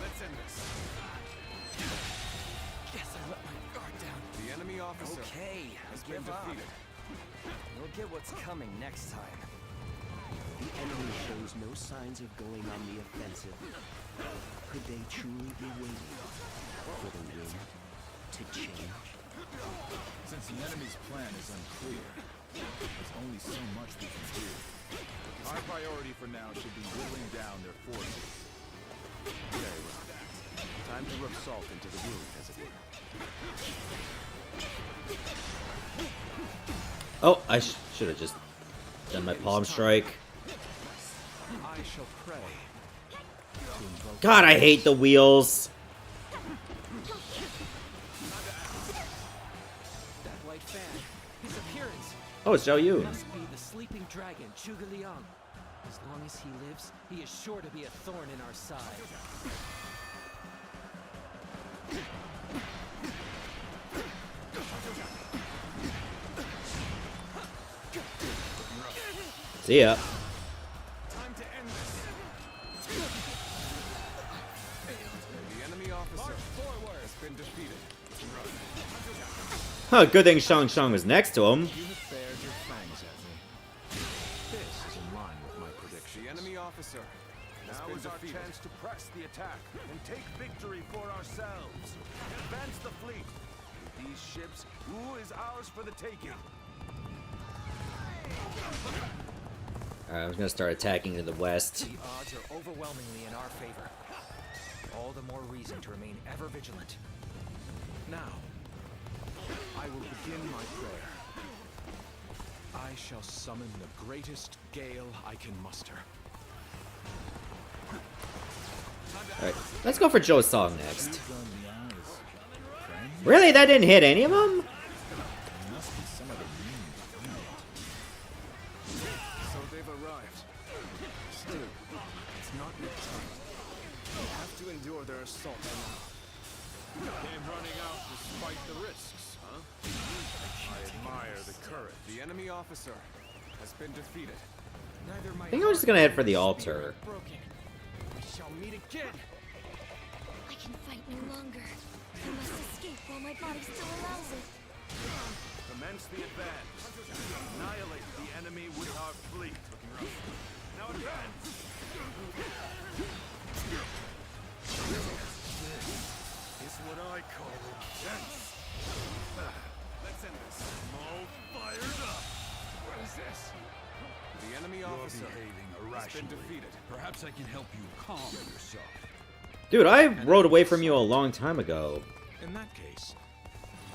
Let's end this. Guess I let my guard down. The enemy officer Okay, has been give up. defeated. We'll get what's coming next time. The enemy shows no signs of going on the offensive. Could they truly be waiting for the wind to change? Since the enemy's plan is unclear, there's only so much we can do. Our priority for now should be whittling down their forces. Very well. Time to rub salt into the wound, as it were. Oh, I should have just done my palm strike. I shall pray. God, I hate the wheels. That white fan, his appearance Oh, it's Zhao Yun. must be the sleeping dragon, Zhuge Liang. As long as he lives, he is sure to be a thorn in our side. See ya. Time to end this. The enemy officer has been defeated. Huh, good thing Shang Shang was next to him. You have bared your fangs at me. This is in line with my prediction. The enemy officer has Now been is our defeated. chance to press the attack and take victory for ourselves. Advance the fleet. With these ships, Wu is ours for the taking. Alright, I'm gonna start attacking to the west. The odds are overwhelmingly in our favor. All the more reason to remain ever vigilant. Now, I will begin my prayer. I shall summon the greatest gale I can muster. Alright, let's go for Zhou Song next. Really? That didn't hit any of them? So they've arrived. Still, it's not yet time. We have to endure their assault now. Came running out despite the risks, huh? I admire the courage. The enemy officer has been defeated. Neither my I think I'm just gonna head for the altar. broken. We shall meet again. I can fight no longer. I must escape while my body still allows it. Commence the advance. Annihilate the enemy with our fleet. Now advance! Is what I call intense. Let's end this. I'm all fired up. What is this? The enemy officer behaving has been irrationally. defeated. Perhaps I can help you calm yourself. Dude, I rode away from you a long time ago. In that case,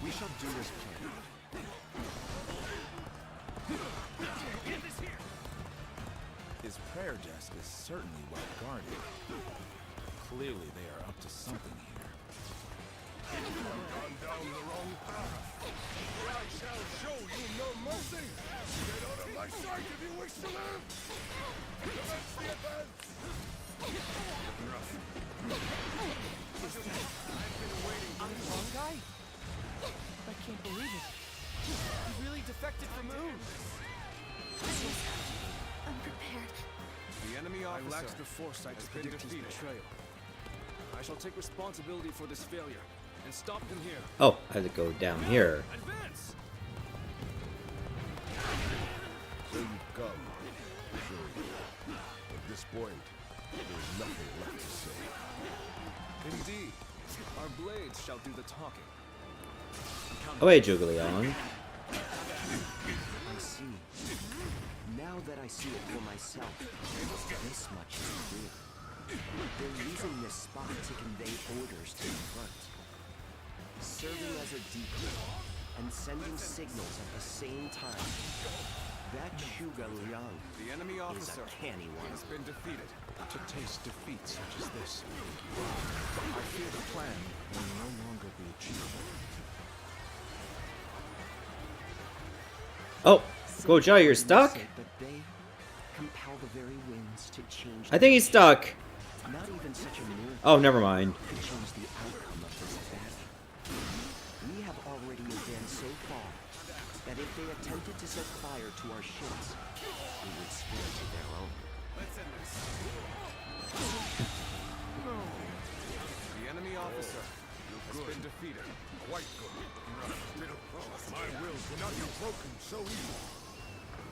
we shall do as planned. His prayer desk is certainly well guarded. Clearly they are up to something here. Gone down the wrong path. I shall show you no mercy. Get out of my sight if you wish to live. Commence the advance. I'm Huang Gai? I can't believe it. He really defected from Oon. Unprepared. The enemy officer lacks the foresight to predict his betrayal. I shall take responsibility for this failure and stop him here. Oh, I had to go down here. Advance! So you've come. Sure you. At this point, there's nothing left to say. Indeed. Our blades shall do the talking. Oh, hey, Juglion. I see. Now that I see it for myself, this much is clear. They're using this spot to convey orders to the front, serving as a decoy and sending signals at the same time. That Liang The enemy is officer a canny one. has been defeated. To taste defeat such as this, I fear the plan will no longer be achievable. Oh, Guo Jia, you're stuck? But they compel the very winds to change. I think he's stuck. Not even such a miracle Oh, never mind. could change the outcome of this battle. We have already advanced so far that if they attempted to set fire to our ships, we would swear to their own. Let's end this. The enemy officer has been defeated. Quite good. My will cannot be broken so easily.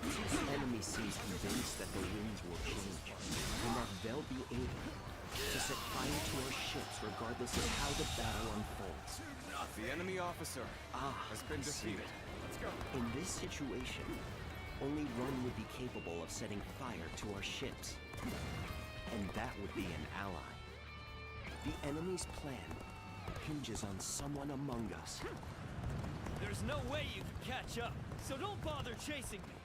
The enemy seems convinced that the winds will change, and that they'll be able to set fire to our ships regardless of how the battle unfolds. The enemy officer has been I see. defeated. Let's go. In this situation, only one would be capable of setting fire to our ships. And that would be an ally. The enemy's plan hinges on someone among us. There's no way you can catch up, so don't bother chasing me.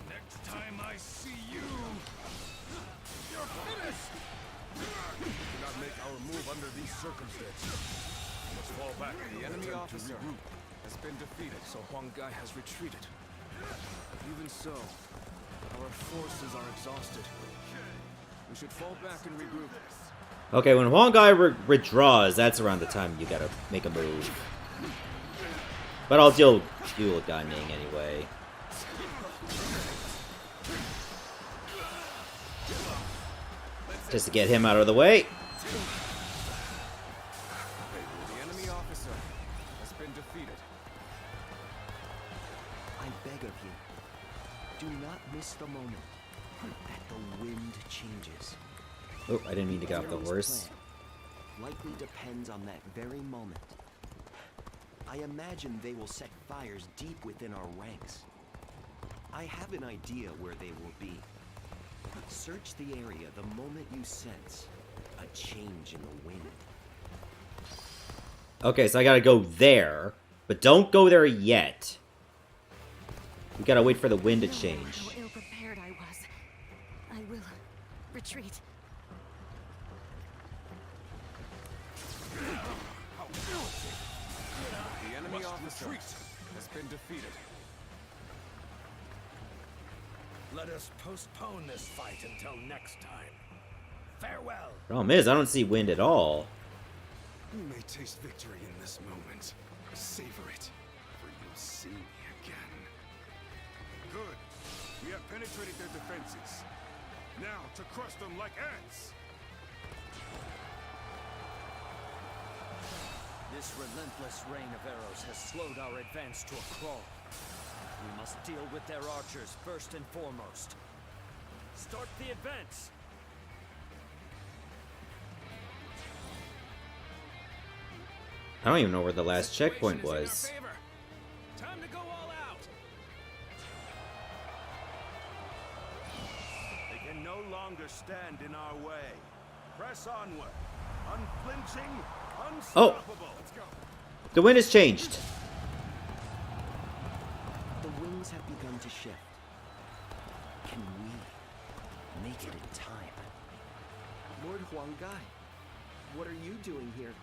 Next time I see you, you're finished. We cannot make our move under these circumstances. We must fall back. The enemy Attempt to officer regroup. has been defeated, so Huang Gai has retreated. Even so, our forces are exhausted. We should fall back and regroup. Okay, when Huang Gai withdraws, that's around the time you gotta make a move. But I'll deal dual gunning anyway. Just to get him out of the way. The enemy officer has been defeated. I beg of you, do not miss the moment that the wind changes. Oh, I didn't mean to get off the Enemy's horse. plan likely depends on that very moment. I imagine they will set fires deep within our ranks. I have an idea where they will be. Search the area the moment you sense a change in the wind. Okay, so I gotta go there, but don't go there yet. We gotta wait for the wind to change. How ill-prepared I was. I will retreat. The enemy officer has been defeated. Let us postpone this fight until next time. Farewell. Problem is, I don't see wind at all. You may taste victory in this moment. Savor it, for you'll see me again. Good. We have penetrated their defenses. Now to crush them like ants. This relentless rain of arrows has slowed our advance to a crawl. We must deal with their archers first and foremost. Start the advance! I don't even know where the last checkpoint was. Time to go all out! They can no longer stand in our way. Press onward. Unflinching, unstoppable. Let's go. The wind has changed. The winds have begun to shift. Can we make it in time? Lord Huang Gai, what are you doing here?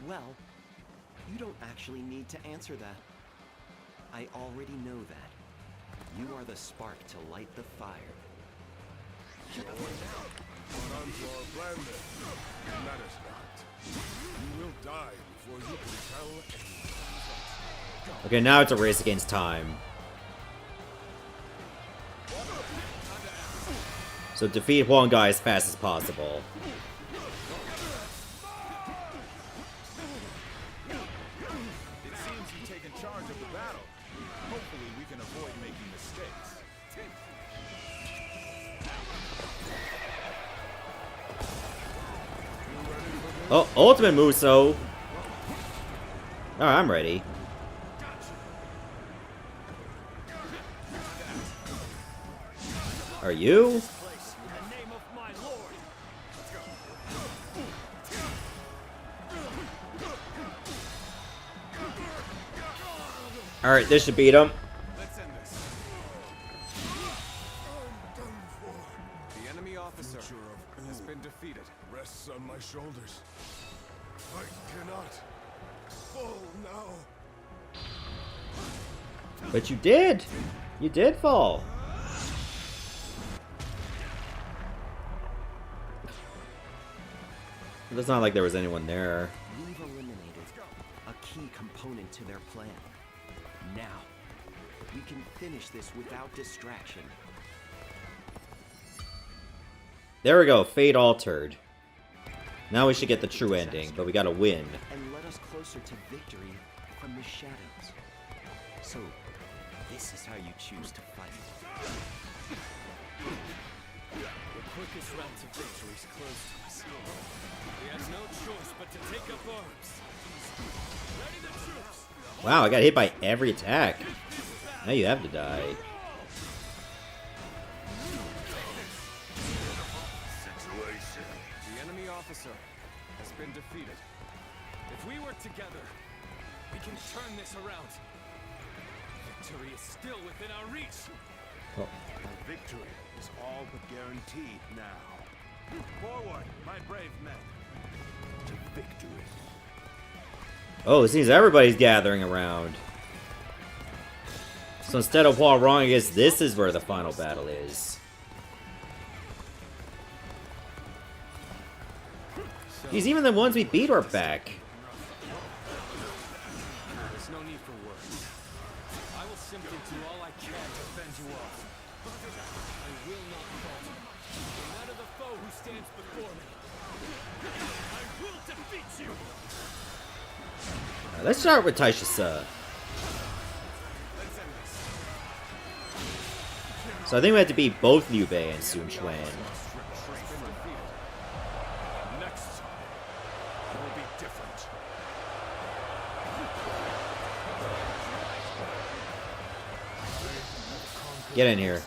Well, you don't actually need to answer that. I already know that. You are the spark to light the fire. Hold on to our plan then. Let us not. You will die before you can tell anyone. Okay, now it's a race against time. So defeat Huang Gai as fast as possible. It seems you've taken charge of the battle. Hopefully we can avoid making mistakes. Oh, ultimate Muso. Alright, I'm ready. Are you? Alright, this should beat him. Let's end this. I'm done for. The enemy officer has been defeated. Rests on my shoulders. I cannot fall now. But you did! You did fall! It's not like there was anyone there. We've eliminated a key component to their plan. Now, we can finish this without distraction. There we go, fate altered. Now we should get the true ending, but we gotta win. And let us closer to victory from the shadows. So, this is how you choose to fight. The quickest route to victory is close to us. We have no choice but to take up arms. Ready the troops! Wow, I got hit by every attack. Now you have to die. The enemy officer has been defeated. If we work together, we can turn this around. Victory is still within our reach. Oh. Our victory is all but guaranteed now. Forward, my brave men. To victory. Oh, it seems everybody's gathering around. So instead of Huarong, I guess this is where the final battle is. Geez, even the ones we beat are back. There's no need for words. I will simply do all I can to fend you off. I will not falter. No matter the foe who stands before me. I will defeat you! Let's start with Taishisa. So I think we have to beat both Liu Bei and Sun Quan. Next time, it will be different. Get in here.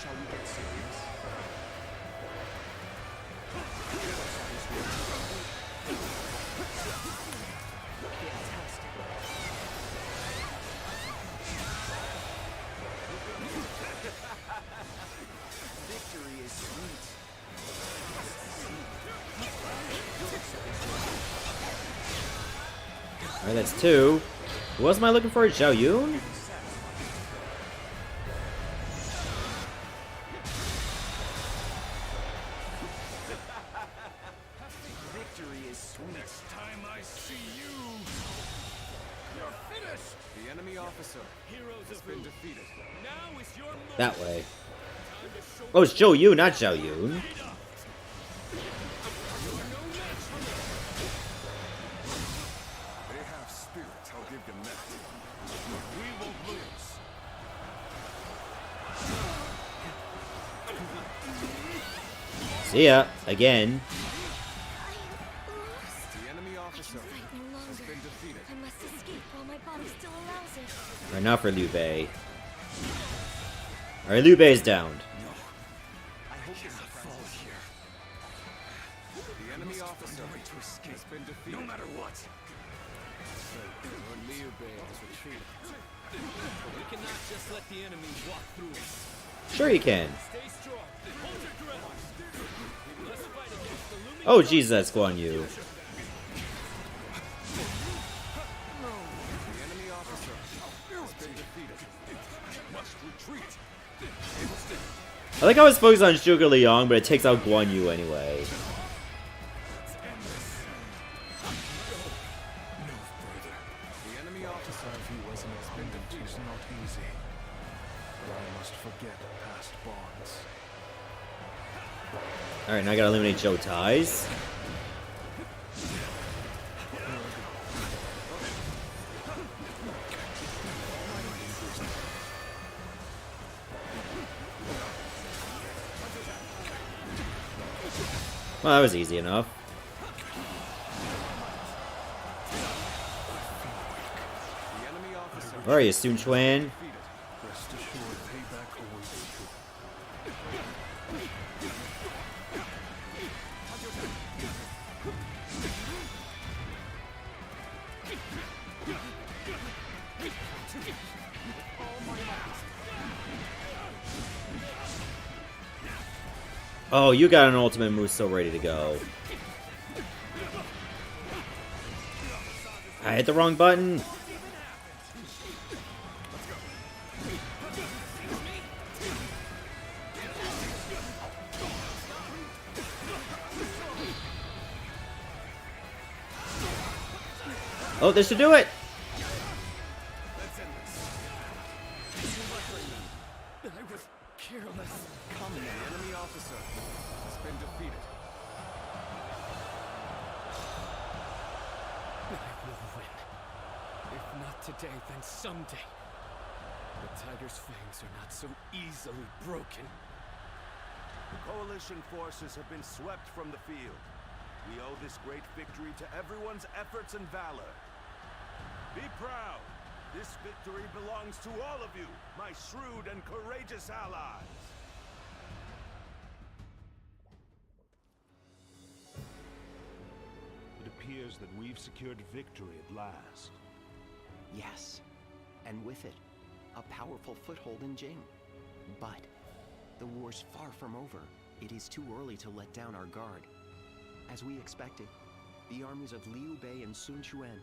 Shall we get serious? Victory Alright, that's 2. Who else am I looking for? Zhao Yun? Victory is sweet. Next time I see you, you're finished. The enemy officer has been defeated. Now is your moment. That way. Oh, it's Zhou Yu, not Zhao Yun. They have spirit, I'll give them that. We won't lose. See ya, again. The enemy officer Fight no has longer. been defeated. I must escape while my body still allows it. Alright, now for Liu Bei. Alright, Liu Bei's downed. I hope this fall here. The enemy officer has been defeated. No matter what. Lord Liu Bei has retreated. But we cannot just let the enemy walk through us. Sure you can. Stay strong. Hold your ground. We must fight against the looming Oh, Jesus, that's Guan Yu. The enemy officer has been defeated. Must retreat. I like how it's focused on Zhuge Liang, but it takes out Guan Yu anyway. The enemy officer He was an expended is not easy. But I must forget past bonds. Alright, now I gotta eliminate Zhou Tai's. Well, that was easy enough. The enemy officer Where are you, Sun Chuan? Rest assured, payback awaits you. Oh, you got an ultimate move still ready to go. I hit the wrong button. Oh, this should do it. I was careless. the enemy officer has been defeated. I will win. If not today, then someday. The tiger's fangs are not so easily broken. The coalition forces have been swept from the field. We owe this great victory to everyone's efforts and valor. Be proud. This victory belongs to all of you, my shrewd and courageous allies. It appears that we've secured victory at last. Yes, and with it, a powerful foothold in Jing. But the war's far from over. It is too early to let down our guard. As we expected, the armies of Liu Bei and Sun Quan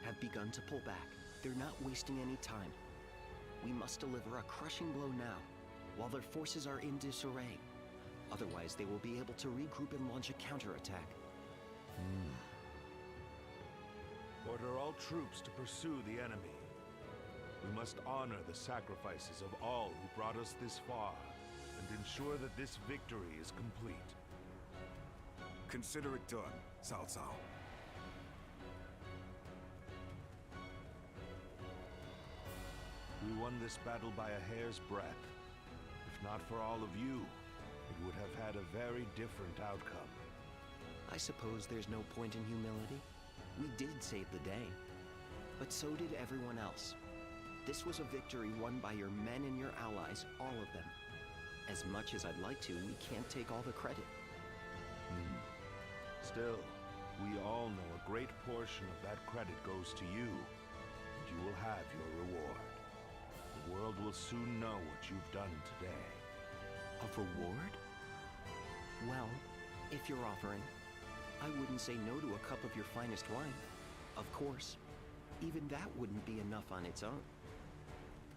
have begun to pull back. They're not wasting any time. We must deliver a crushing blow now, while their forces are in disarray. Otherwise, they will be able to regroup and launch a counterattack. Order all troops to pursue the enemy. We must honor the sacrifices of all who brought us this far, and ensure that this victory is complete. Consider it done, Cao Cao. We won this battle by a hair's breadth. If not for all of you, it would have had a very different outcome. I suppose there's no point in humility. We did save the day, but so did everyone else. This was a victory won by your men and your allies, all of them. As much as I'd like to, we can't take all the credit. Still, we all know a great portion of that credit goes to you, and you will have your reward. The world will soon know what you've done today. A reward? Well, if you're offering, I wouldn't say no to a cup of your finest wine. Of course. even that wouldn't be enough on its own.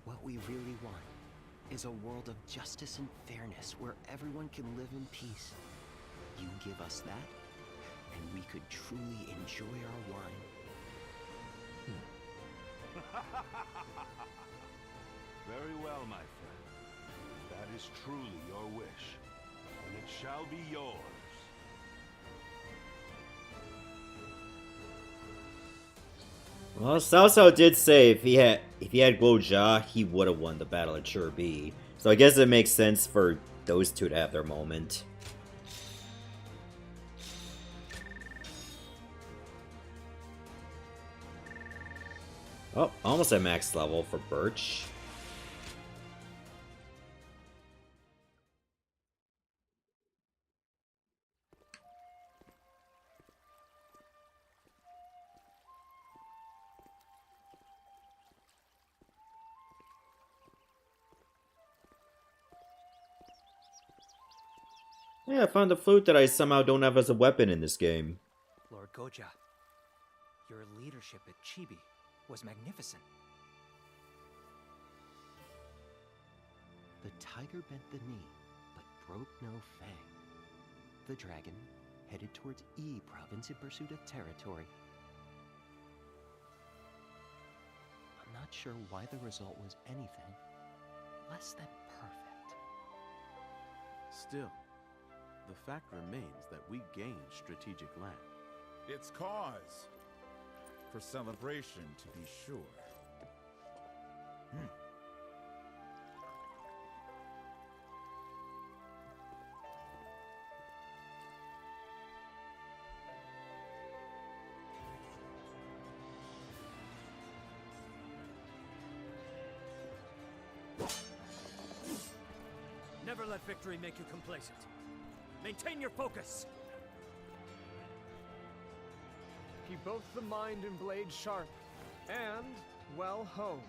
What we really want is a world of justice and fairness where everyone can live in peace. You give us that, and we could truly enjoy our wine. Very well, my friend. That is truly your wish, and it shall be yours. Well, Cao Cao did say if he had Guo Jia, he would have won the battle at Chibi. So I guess it makes sense for those two to have their moment. Oh, almost at max level for Birch. Yeah, I found the flute that I somehow don't have as a weapon in this game. Lord Guo Jia, your leadership at Chibi was magnificent. The tiger bent the knee, but broke no fang. The dragon headed towards E province in pursuit of territory. I'm not sure why the result was anything less than perfect. Still, the fact remains that we gained strategic land. It's cause for celebration, to be sure. Never let victory make you complacent. Maintain your focus. Keep both the mind and blade sharp, and well honed.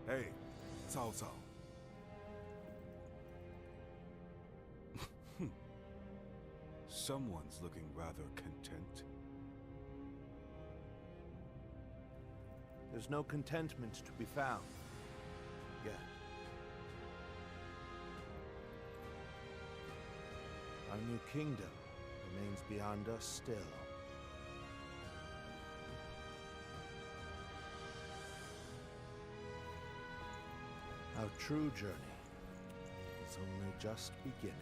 Hey, Cao Cao. Someone's looking rather content. There's no contentment to be found yet. Our new kingdom remains beyond us still. Our true journey is only just beginning.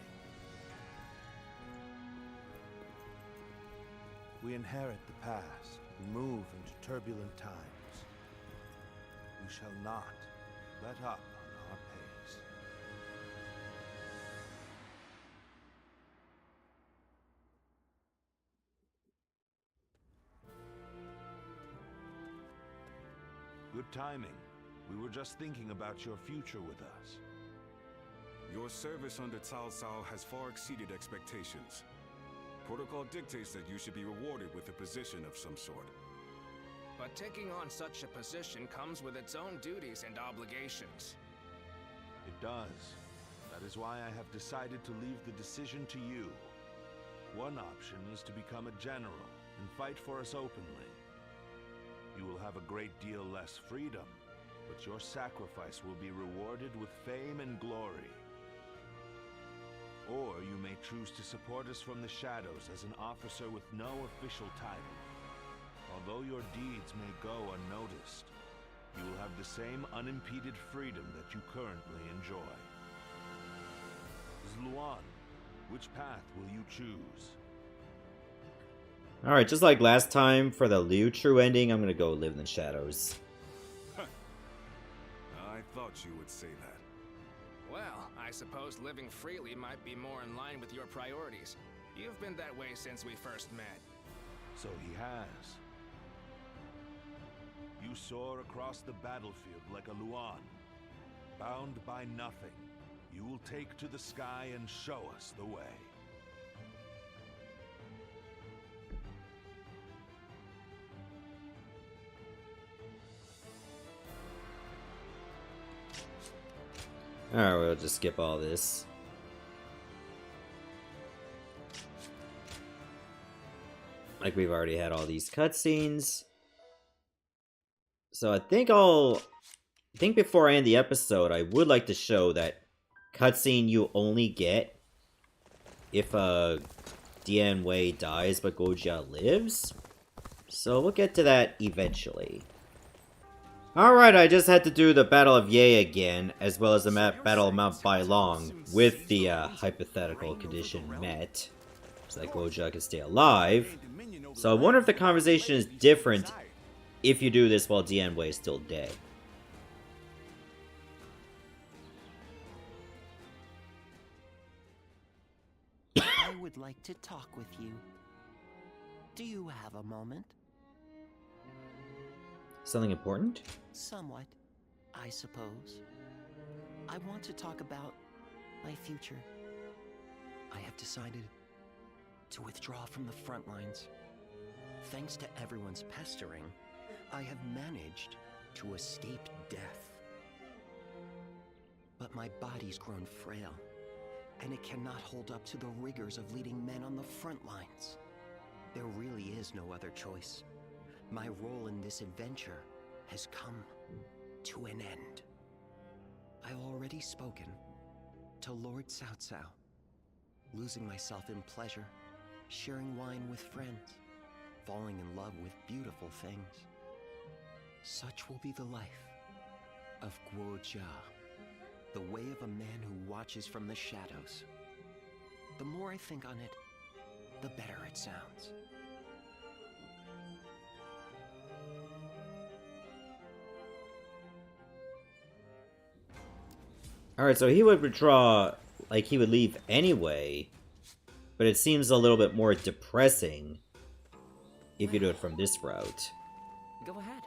We inherit the past and move into turbulent times. We shall not let up on our pace. Good timing. We were just thinking about your future with us. Your service under Cao Cao has far exceeded expectations. Protocol dictates that you should be rewarded with a position of some sort. But taking on such a position comes with its own duties and obligations. It does. That is why I have decided to leave the decision to you. One option is to become a general and fight for us openly. You will have a great deal less freedom, but your sacrifice will be rewarded with fame and glory. Or you may choose to support us from the shadows as an officer with no official title. Although your deeds may go unnoticed, you will have the same unimpeded freedom that you currently enjoy. Zluan, which path will you choose? Alright, just like last time, for the Liu True ending, I'm gonna go live in the shadows. I thought you would say that. Well, I suppose living freely might be more in line with your priorities. You've been that way since we first met. So he has. You soar across the battlefield like a Luan. Bound by nothing, you will take to the sky and show us the way. Alright, we'll just skip all this. Like, we've already had all these cutscenes. So I think before I end the episode, I would like to show that cutscene you only get if Dian Wei dies but Guo Jia lives. So we'll get to that eventually. Alright, I just had to do the Battle of Ye again, as well as the Battle of Mount Bailang, with the hypothetical condition met, so that Guo Jia can stay alive. So I wonder if the conversation is different if you do this while Dian Wei is still dead. I would like to talk with you. Do you have a moment? Something important? Somewhat, I suppose. I want to talk about my future. I have decided to withdraw from the front lines. Thanks to everyone's pestering, I have managed to escape death. But my body's grown frail, and it cannot hold up to the rigors of leading men on the front lines. There really is no other choice. My role in this adventure has come to an end. I've already spoken to Lord Cao Cao, losing myself in pleasure, sharing wine with friends, falling in love with beautiful things. Such will be the life of Guo Jia, the way of a man who watches from the shadows. The more I think on it, the better it sounds. Alright, so he would withdraw, like he would leave anyway, but it seems a little bit more depressing if you do it from this route. Go ahead.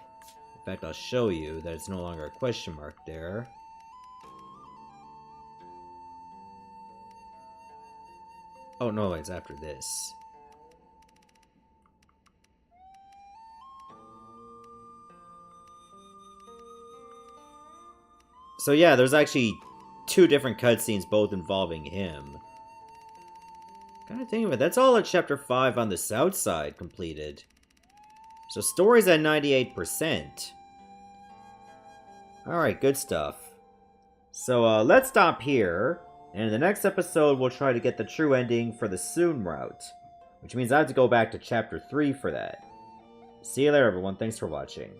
In fact, I'll show you that it's no longer a question mark there. Oh no, it's after this. So yeah, there's actually two different cutscenes, both involving him. Kind of thinking about it, that's all at Chapter 5 on the south side completed. So story's at 98%. Alright, good stuff. So let's stop here, and in the next episode we'll try to get the true ending for the Soon route. Which means I have to go back to Chapter 3 for that. See you later everyone, thanks for watching.